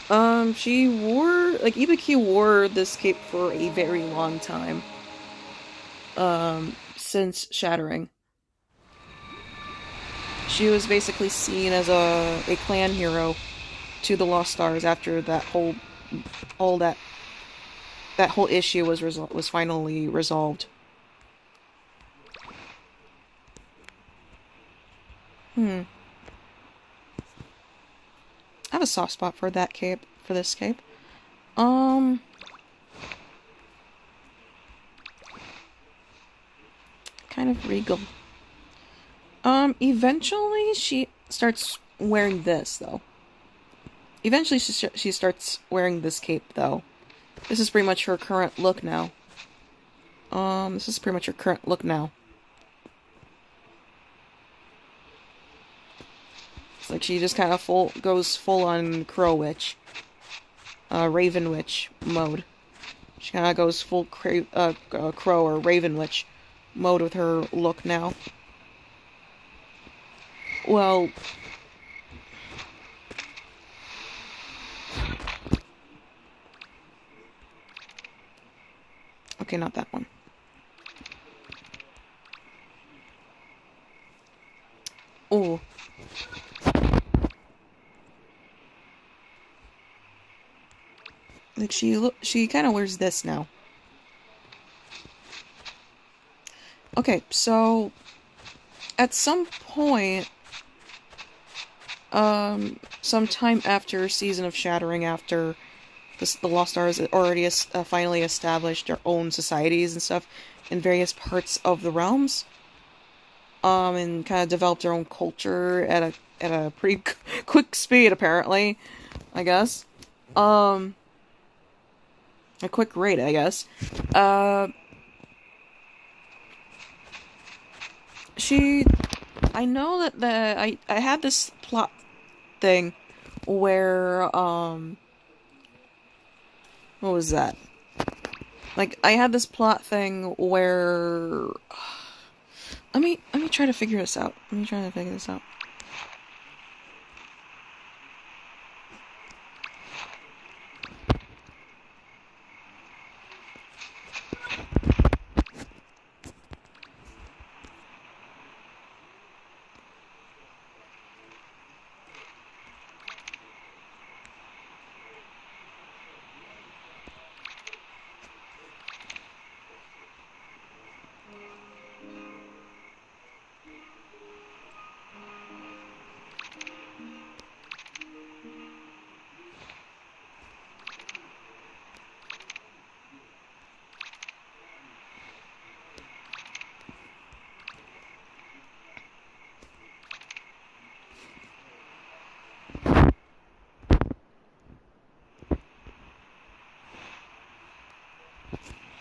Speaker 1: Ibiki wore this cape for a very long time. Since shattering. She was basically seen as a clan hero to the Lost Stars after that whole issue was finally resolved. I have a soft spot for this cape. Kind of regal. Eventually she starts wearing this, though. Eventually she starts wearing this cape, though. This is pretty much her current look now. It's like she just kind of goes full on Crow Witch. Raven Witch mode. She kind of goes full Crow or Raven Witch mode with her look now. Well, okay, not that one. Ooh. Like she kind of wears this now. Okay, so at some point, sometime after Season of Shattering, after the Lost Stars already finally established their own societies and stuff in various parts of the realms, and kind of developed their own culture at a pretty quick speed, apparently, I guess. A quick rate, I guess. Uh, she, I know that I had this plot thing where, what was that? Like, I had this plot thing where, let me try to figure this out. Let me try to figure this out.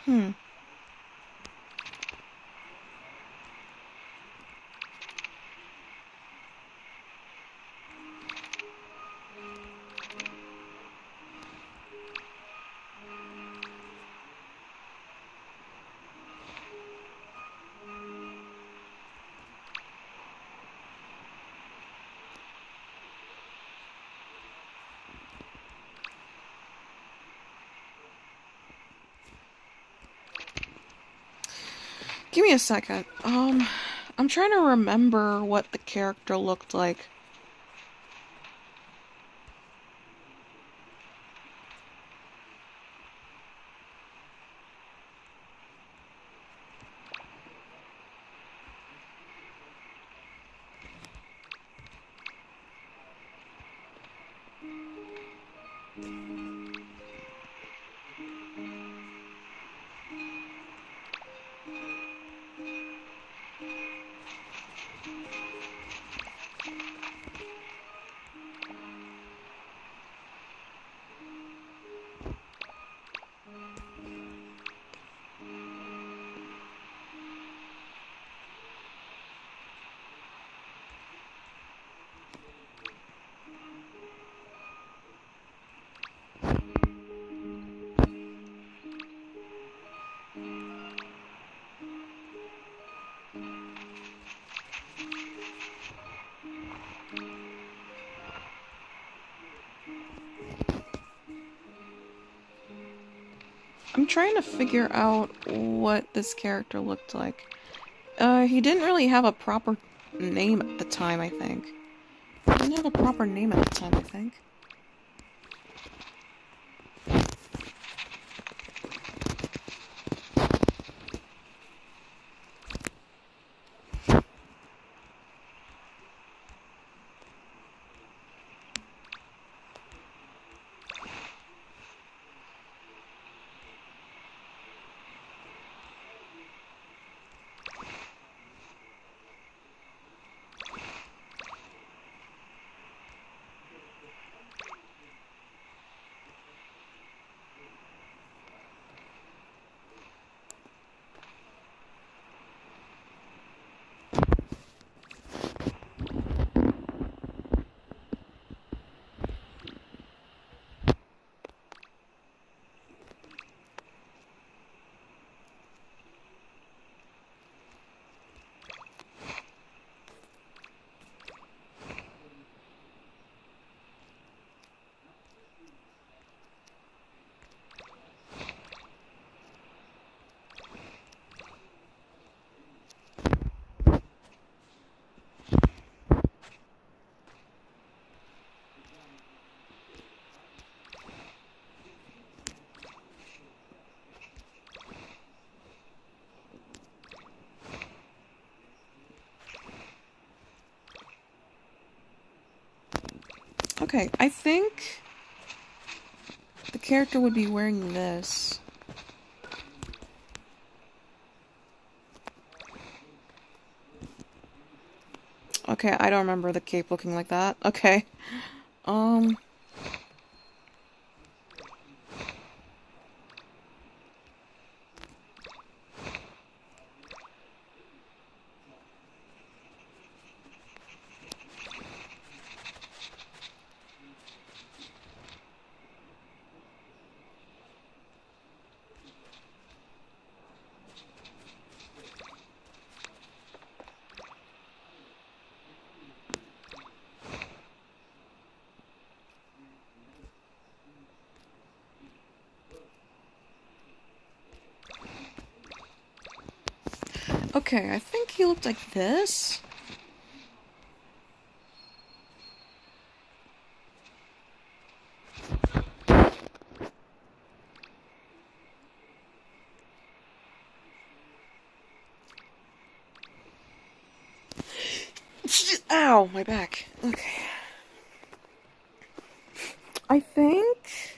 Speaker 1: Hmm. Give me a second. I'm trying to remember what the character looked like. I'm trying to figure out what this character looked like. He didn't really have a proper name at the time, I think. He didn't have a proper name at the time, I think. Okay, I think the character would be wearing this. Okay, I don't remember the cape looking like that. Okay. Um... Okay, I think he looked like this. Ow, my back. Okay. I think...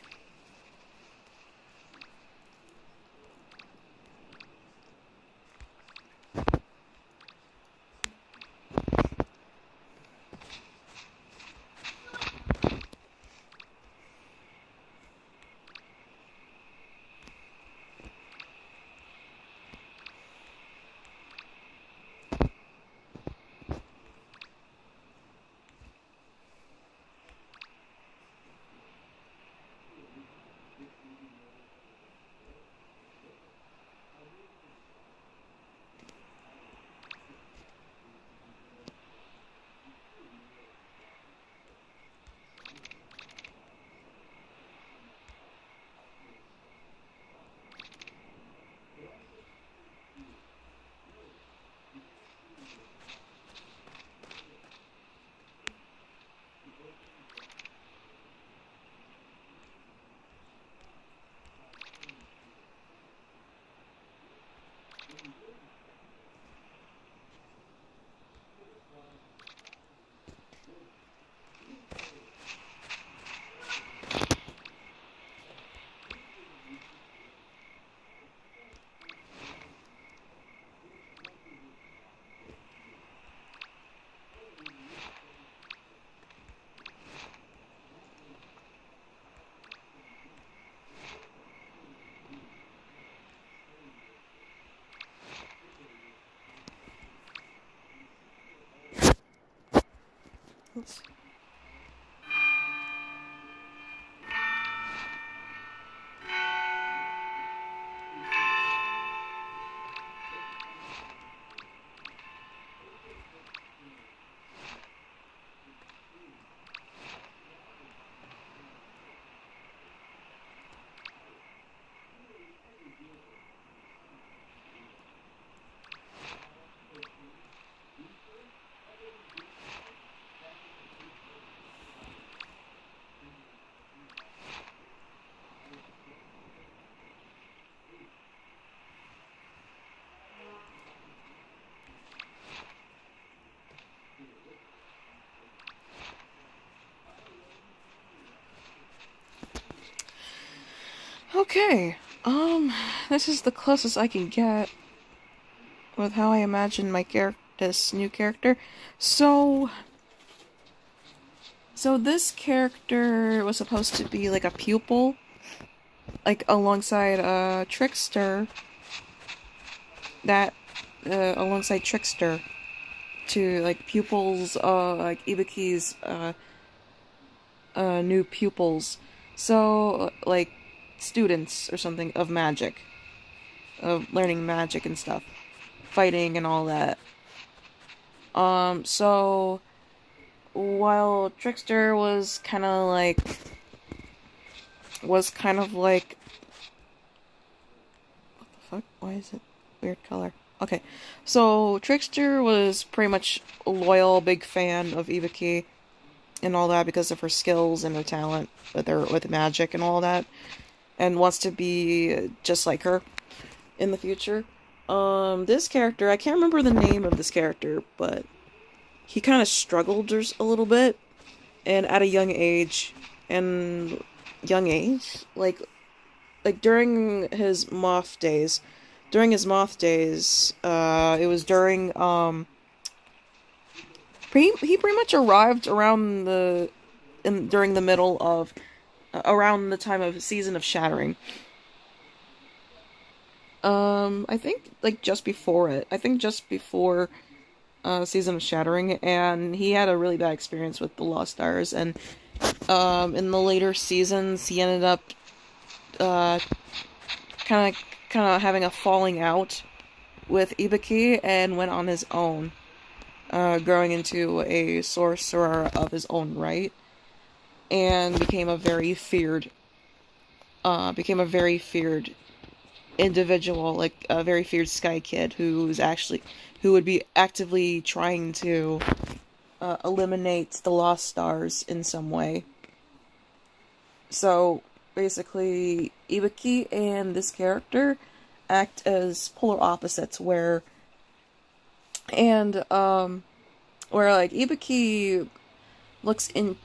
Speaker 1: Oops. Okay, this is the closest I can get with how I imagine my this new character. So this character was supposed to be like a pupil, like alongside Trickster. Alongside Trickster, to like pupils, like Ibuki's new pupils. So like students or something of magic, of learning magic and stuff, fighting and all that. So while Trickster was kind of like what the fuck? Why is it weird color? Okay, so Trickster was pretty much a loyal, big fan of Ibuki and all that because of her skills and her talent with magic and all that, and wants to be just like her in the future. This character, I can't remember the name of this character, but he kind of struggled a little bit, and at a young age, during his moth days, it was during, he pretty much arrived during the middle of, around the time of Season of Shattering. I think, just before it. I think just before, Season of Shattering, and he had a really bad experience with the Lost Stars, and, in the later seasons, he ended up, kind of having a falling out with Ibiki, and went on his own, growing into a sorcerer of his own right, and became a very feared individual, like a very feared Sky Kid who would be actively trying to, eliminate the Lost Stars in some way. So basically, Ibiki and this character act as polar opposites, where Ibiki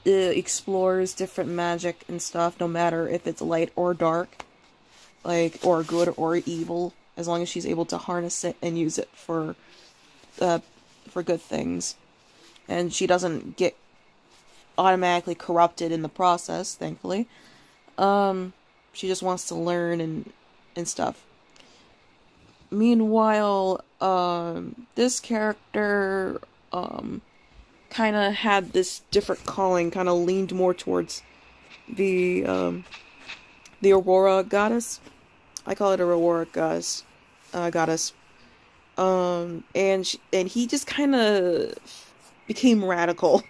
Speaker 1: explores different magic and stuff, no matter if it's light or dark, or good or evil, as long as she's able to harness it and use it for good things, and she doesn't get automatically corrupted in the process. Thankfully, she just wants to learn and stuff. Meanwhile, this character kind of had this different calling, kind of leaned more towards the Aurora goddess. I call it a Aurora goddess. And he just kind of became radical,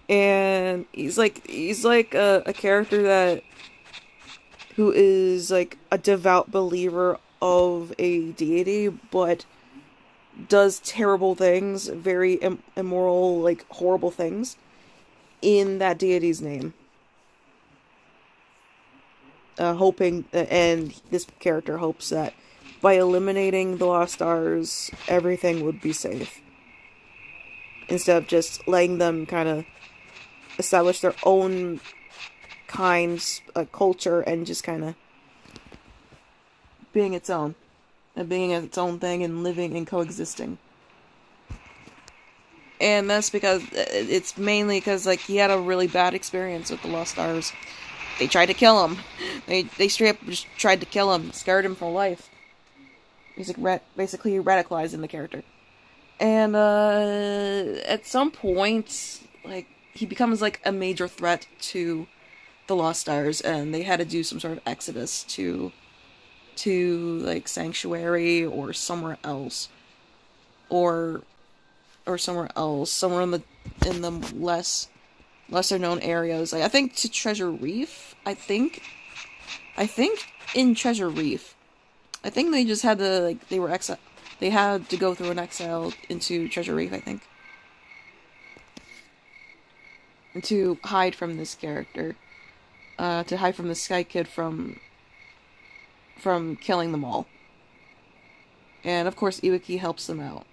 Speaker 1: and he's like a character who is like a devout believer of a deity, but does terrible things, very immoral, like horrible things, in that deity's name. And this character hopes that by eliminating the Lost Stars, everything would be safe, instead of just letting them kind of establish their own culture, and just kind of being its own thing, and living and coexisting. And that's because it's mainly because he had a really bad experience with the Lost Stars. They tried to kill him. They straight up just tried to kill him, scared him for life. Basically radicalizing the character. And at some point, he becomes a major threat to the Lost Stars, and they had to do some sort of exodus to Sanctuary or somewhere else, or somewhere in the lesser known areas. I think to Treasure Reef. I think in Treasure Reef. I think they just had to they had to go through an exile into Treasure Reef, I think, and to hide from this character, to hide from the Sky Kid from killing them all. And of course, Ibiki helps them out.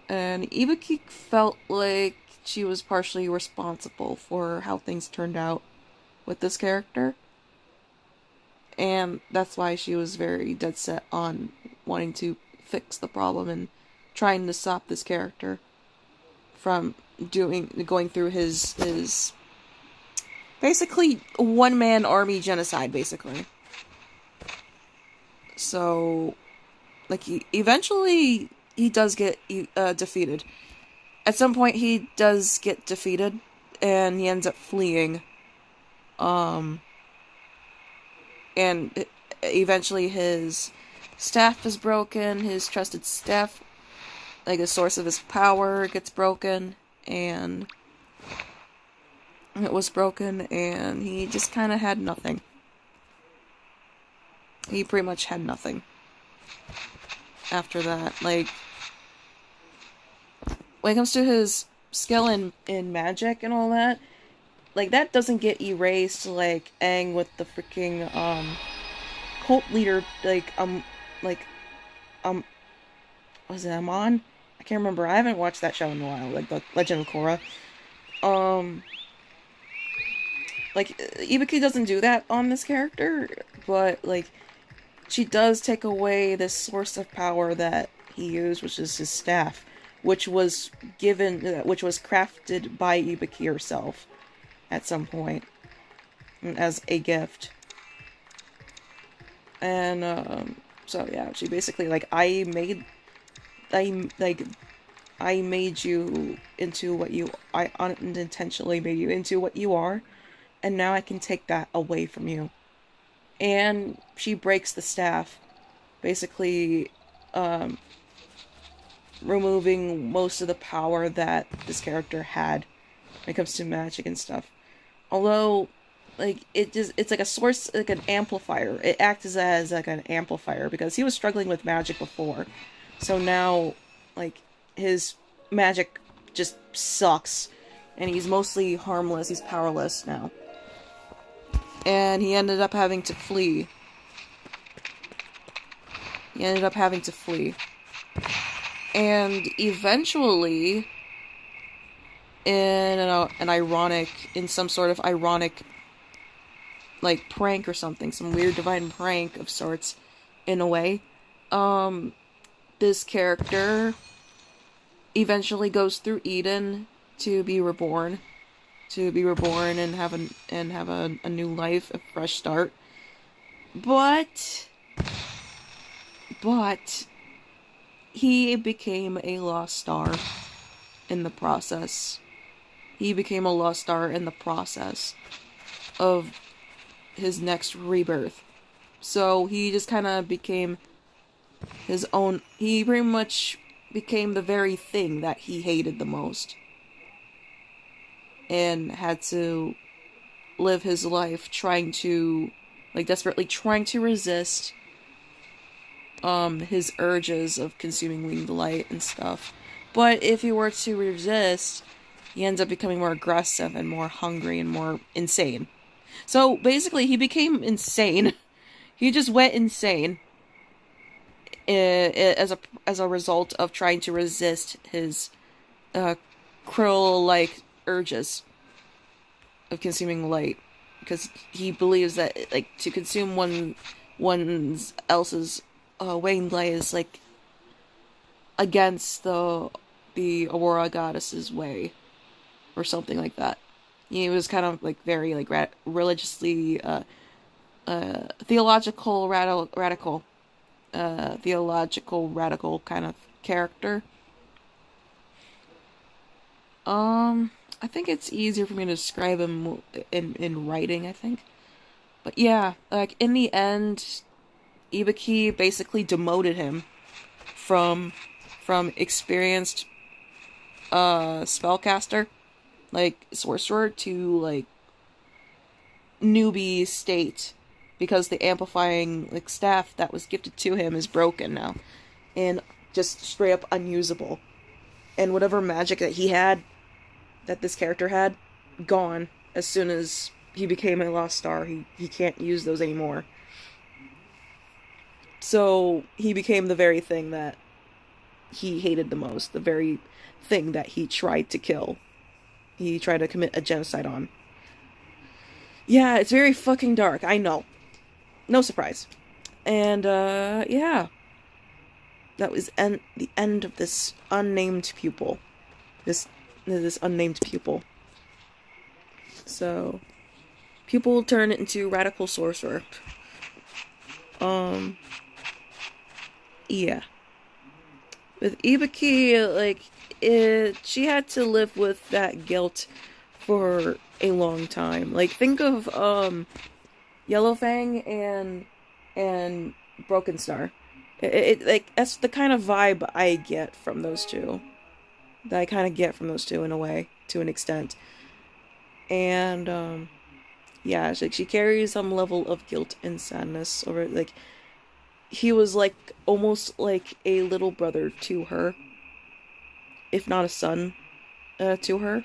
Speaker 1: And Ibiki felt like she was partially responsible for how things turned out with this character. And that's why she was very dead set on wanting to fix the problem and trying to stop this character from going through his basically one-man army genocide, basically. So, eventually he does get defeated. At some point he does get defeated, and he ends up fleeing. And eventually his staff is broken, his trusted staff, the source of his power, gets broken, and it was broken, and he just kind of had nothing. He pretty much had nothing after that. When it comes to his skill in magic and all that, that doesn't get erased like Aang with the freaking cult leader, was it Amon? I can't remember. I haven't watched that show in a while, the Legend of Korra. Um, like, Ibuki doesn't do that on this character, but, like, she does take away this source of power that he used, which is his staff, which was crafted by Ibuki herself at some point as a gift. And, so yeah, she basically, like, I made you into what I unintentionally made you into what you are, and now I can take that away from you. And she breaks the staff, basically, removing most of the power that this character had when it comes to magic and stuff. Although, like, it's like a source, like an amplifier. It acts as like an amplifier because he was struggling with magic before. So now, like, his magic just sucks. And he's mostly harmless, he's powerless now. And he ended up having to flee. And eventually, in some sort of ironic, like, prank or something, some weird divine prank of sorts, in a way, this character eventually goes through Eden to be reborn and have a new life, a fresh start. But he became a lost star in the process. Of his next rebirth. So he just kind of became his own. He pretty much became the very thing that he hated the most. And had to live his life desperately trying to resist his urges of consuming winged light and stuff. But if he were to resist, he ends up becoming more aggressive and more hungry and more insane. So basically, he became insane. He just went insane as a result of trying to resist his Krill-like urges of consuming light, because he believes that, like, to consume one's else's winged light is, like, against the Aurora goddess's way, or something like that. He was kind of, like, very, like, religiously theological radical kind of character. I think it's easier for me to describe him in writing, I think. But yeah, like, in the end, Ibuki basically demoted him from experienced spellcaster, like, sorcerer, to, like, newbie state, because the amplifying, like, staff that was gifted to him is broken now, and just straight up unusable. And whatever magic that this character had, gone as soon as he became a lost star. He can't use those anymore. So he became the very thing that he hated the most, the very thing that he tried to kill. He tried to commit a genocide on. Yeah, it's very fucking dark, I know. No surprise. And, yeah. That was the end of this unnamed pupil. This unnamed pupil. So, pupil turned into radical sorcerer. Yeah. With Ibuki, like, she had to live with that guilt for a long time. Like, think of, Yellowfang and Broken Star. Like, that's the kind of vibe I get from those two. That I kind of get from those two, in a way, to an extent. And, yeah, she carries some level of guilt and sadness over, like, he was, like, almost like a little brother to her, if not a son, to her,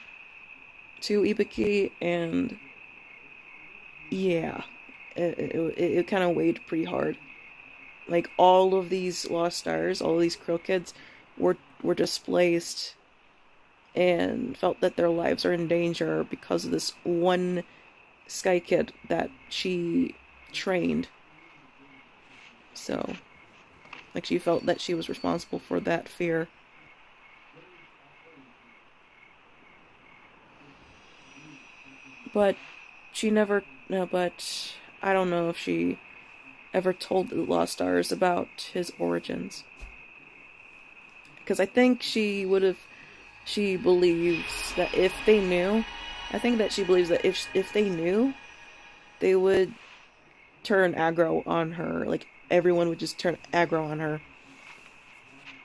Speaker 1: to Ibuki, and, yeah, it kind of weighed pretty hard. Like, all of these lost stars, all of these Krill kids were displaced and felt that their lives are in danger because of this one Sky Kid that she trained. So, like, she felt that she was responsible for that fear. But she never, no, but I don't know if she ever told the Lost Stars about his origins. Because I think she believes that if they knew, I think that she believes that if they knew, they would turn aggro on her. Like, everyone would just turn aggro on her.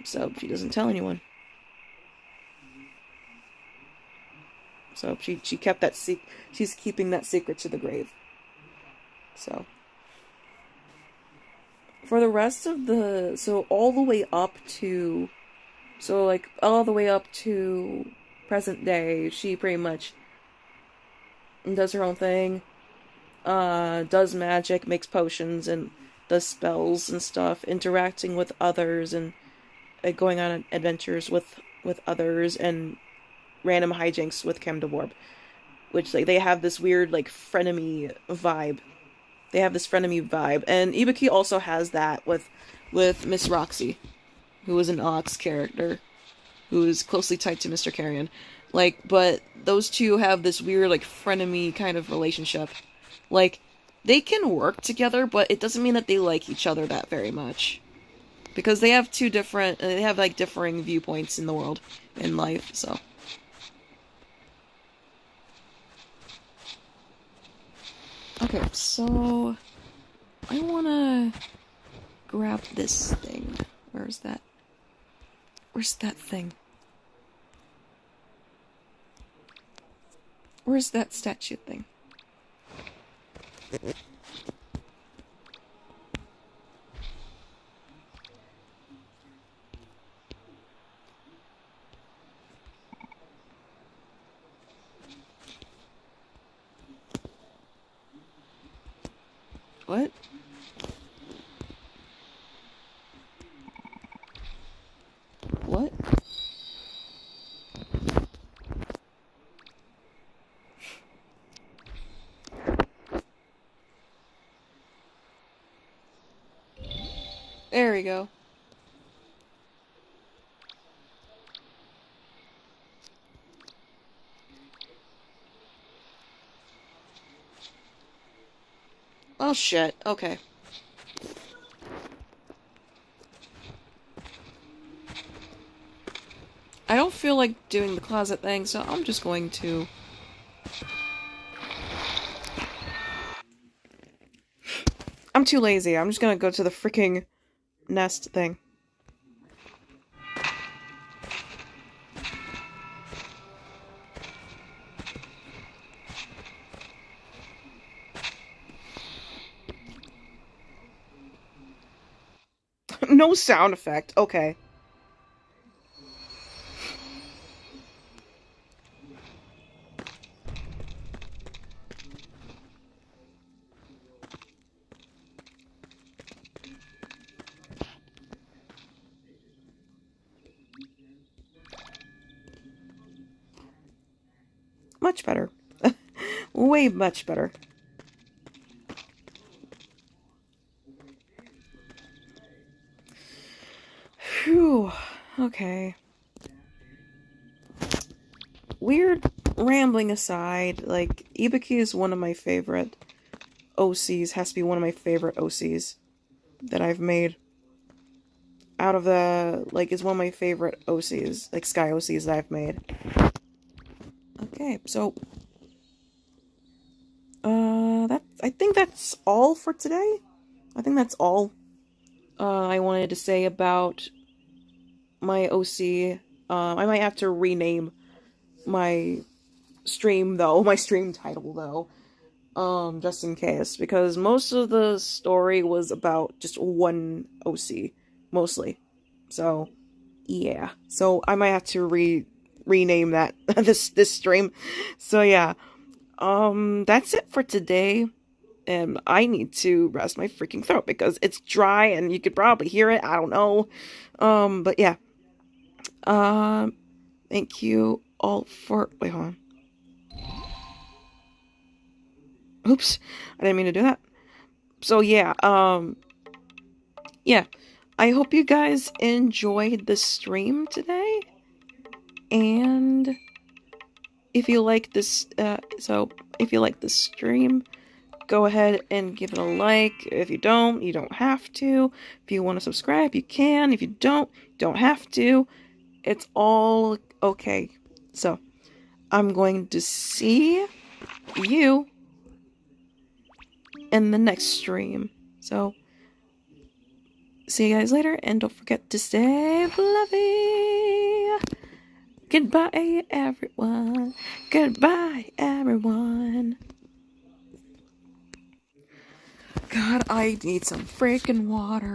Speaker 1: So she doesn't tell anyone. So she kept that she's keeping that secret to the grave. So for the rest of the all the way up to all the way up to present day, she pretty much does her own thing. Does magic, makes potions, and does spells and stuff, interacting with others and going on adventures with others, and random hijinks with Cam DeWarb, which like they have this weird like frenemy vibe. They have this frenemy vibe, and Ibiki also has that with Miss Roxy, who is an Ox character, who is closely tied to Mr. Carrion. Like, but those two have this weird like frenemy kind of relationship. Like, they can work together, but it doesn't mean that they like each other that very much. Because they have they have like differing viewpoints in the world, in life, so. Okay, so I wanna grab this thing. Where's that? Where's that thing? Where's that statue thing? What? What? There we go. Oh shit, okay. I don't feel like doing the closet thing, so I'm just going to... I'm too lazy. I'm just gonna go to the freaking nest thing. No sound effect. Okay. Much better. Way much better. Phew. Okay. Weird rambling aside, like, Ibiki is one of my favorite OCs, has to be one of my favorite OCs that I've made. Out of the, like, is one of my favorite OCs, like, Sky OCs that I've made. Okay, so, I think that's all for today. I think that's all, I wanted to say about my OC. I might have to rename my stream, though, my stream title, though, just in case, because most of the story was about just one OC, mostly. So, yeah. So, I might have to rename that, this stream. So, yeah. That's it for today. And I need to rest my freaking throat because it's dry and you could probably hear it. I don't know. But yeah. Thank you all for... Wait, hold on. Oops. I didn't mean to do that. So, yeah. Yeah. I hope you guys enjoyed the stream today. And if you like this... if you like the stream, go ahead and give it a like. If you don't have to. If you want to subscribe, you can. If you don't have to. It's all okay. So, I'm going to see you in the next stream. So, see you guys later, and don't forget to stay fluffy. Goodbye, everyone. Goodbye, everyone. God, I need some freaking water.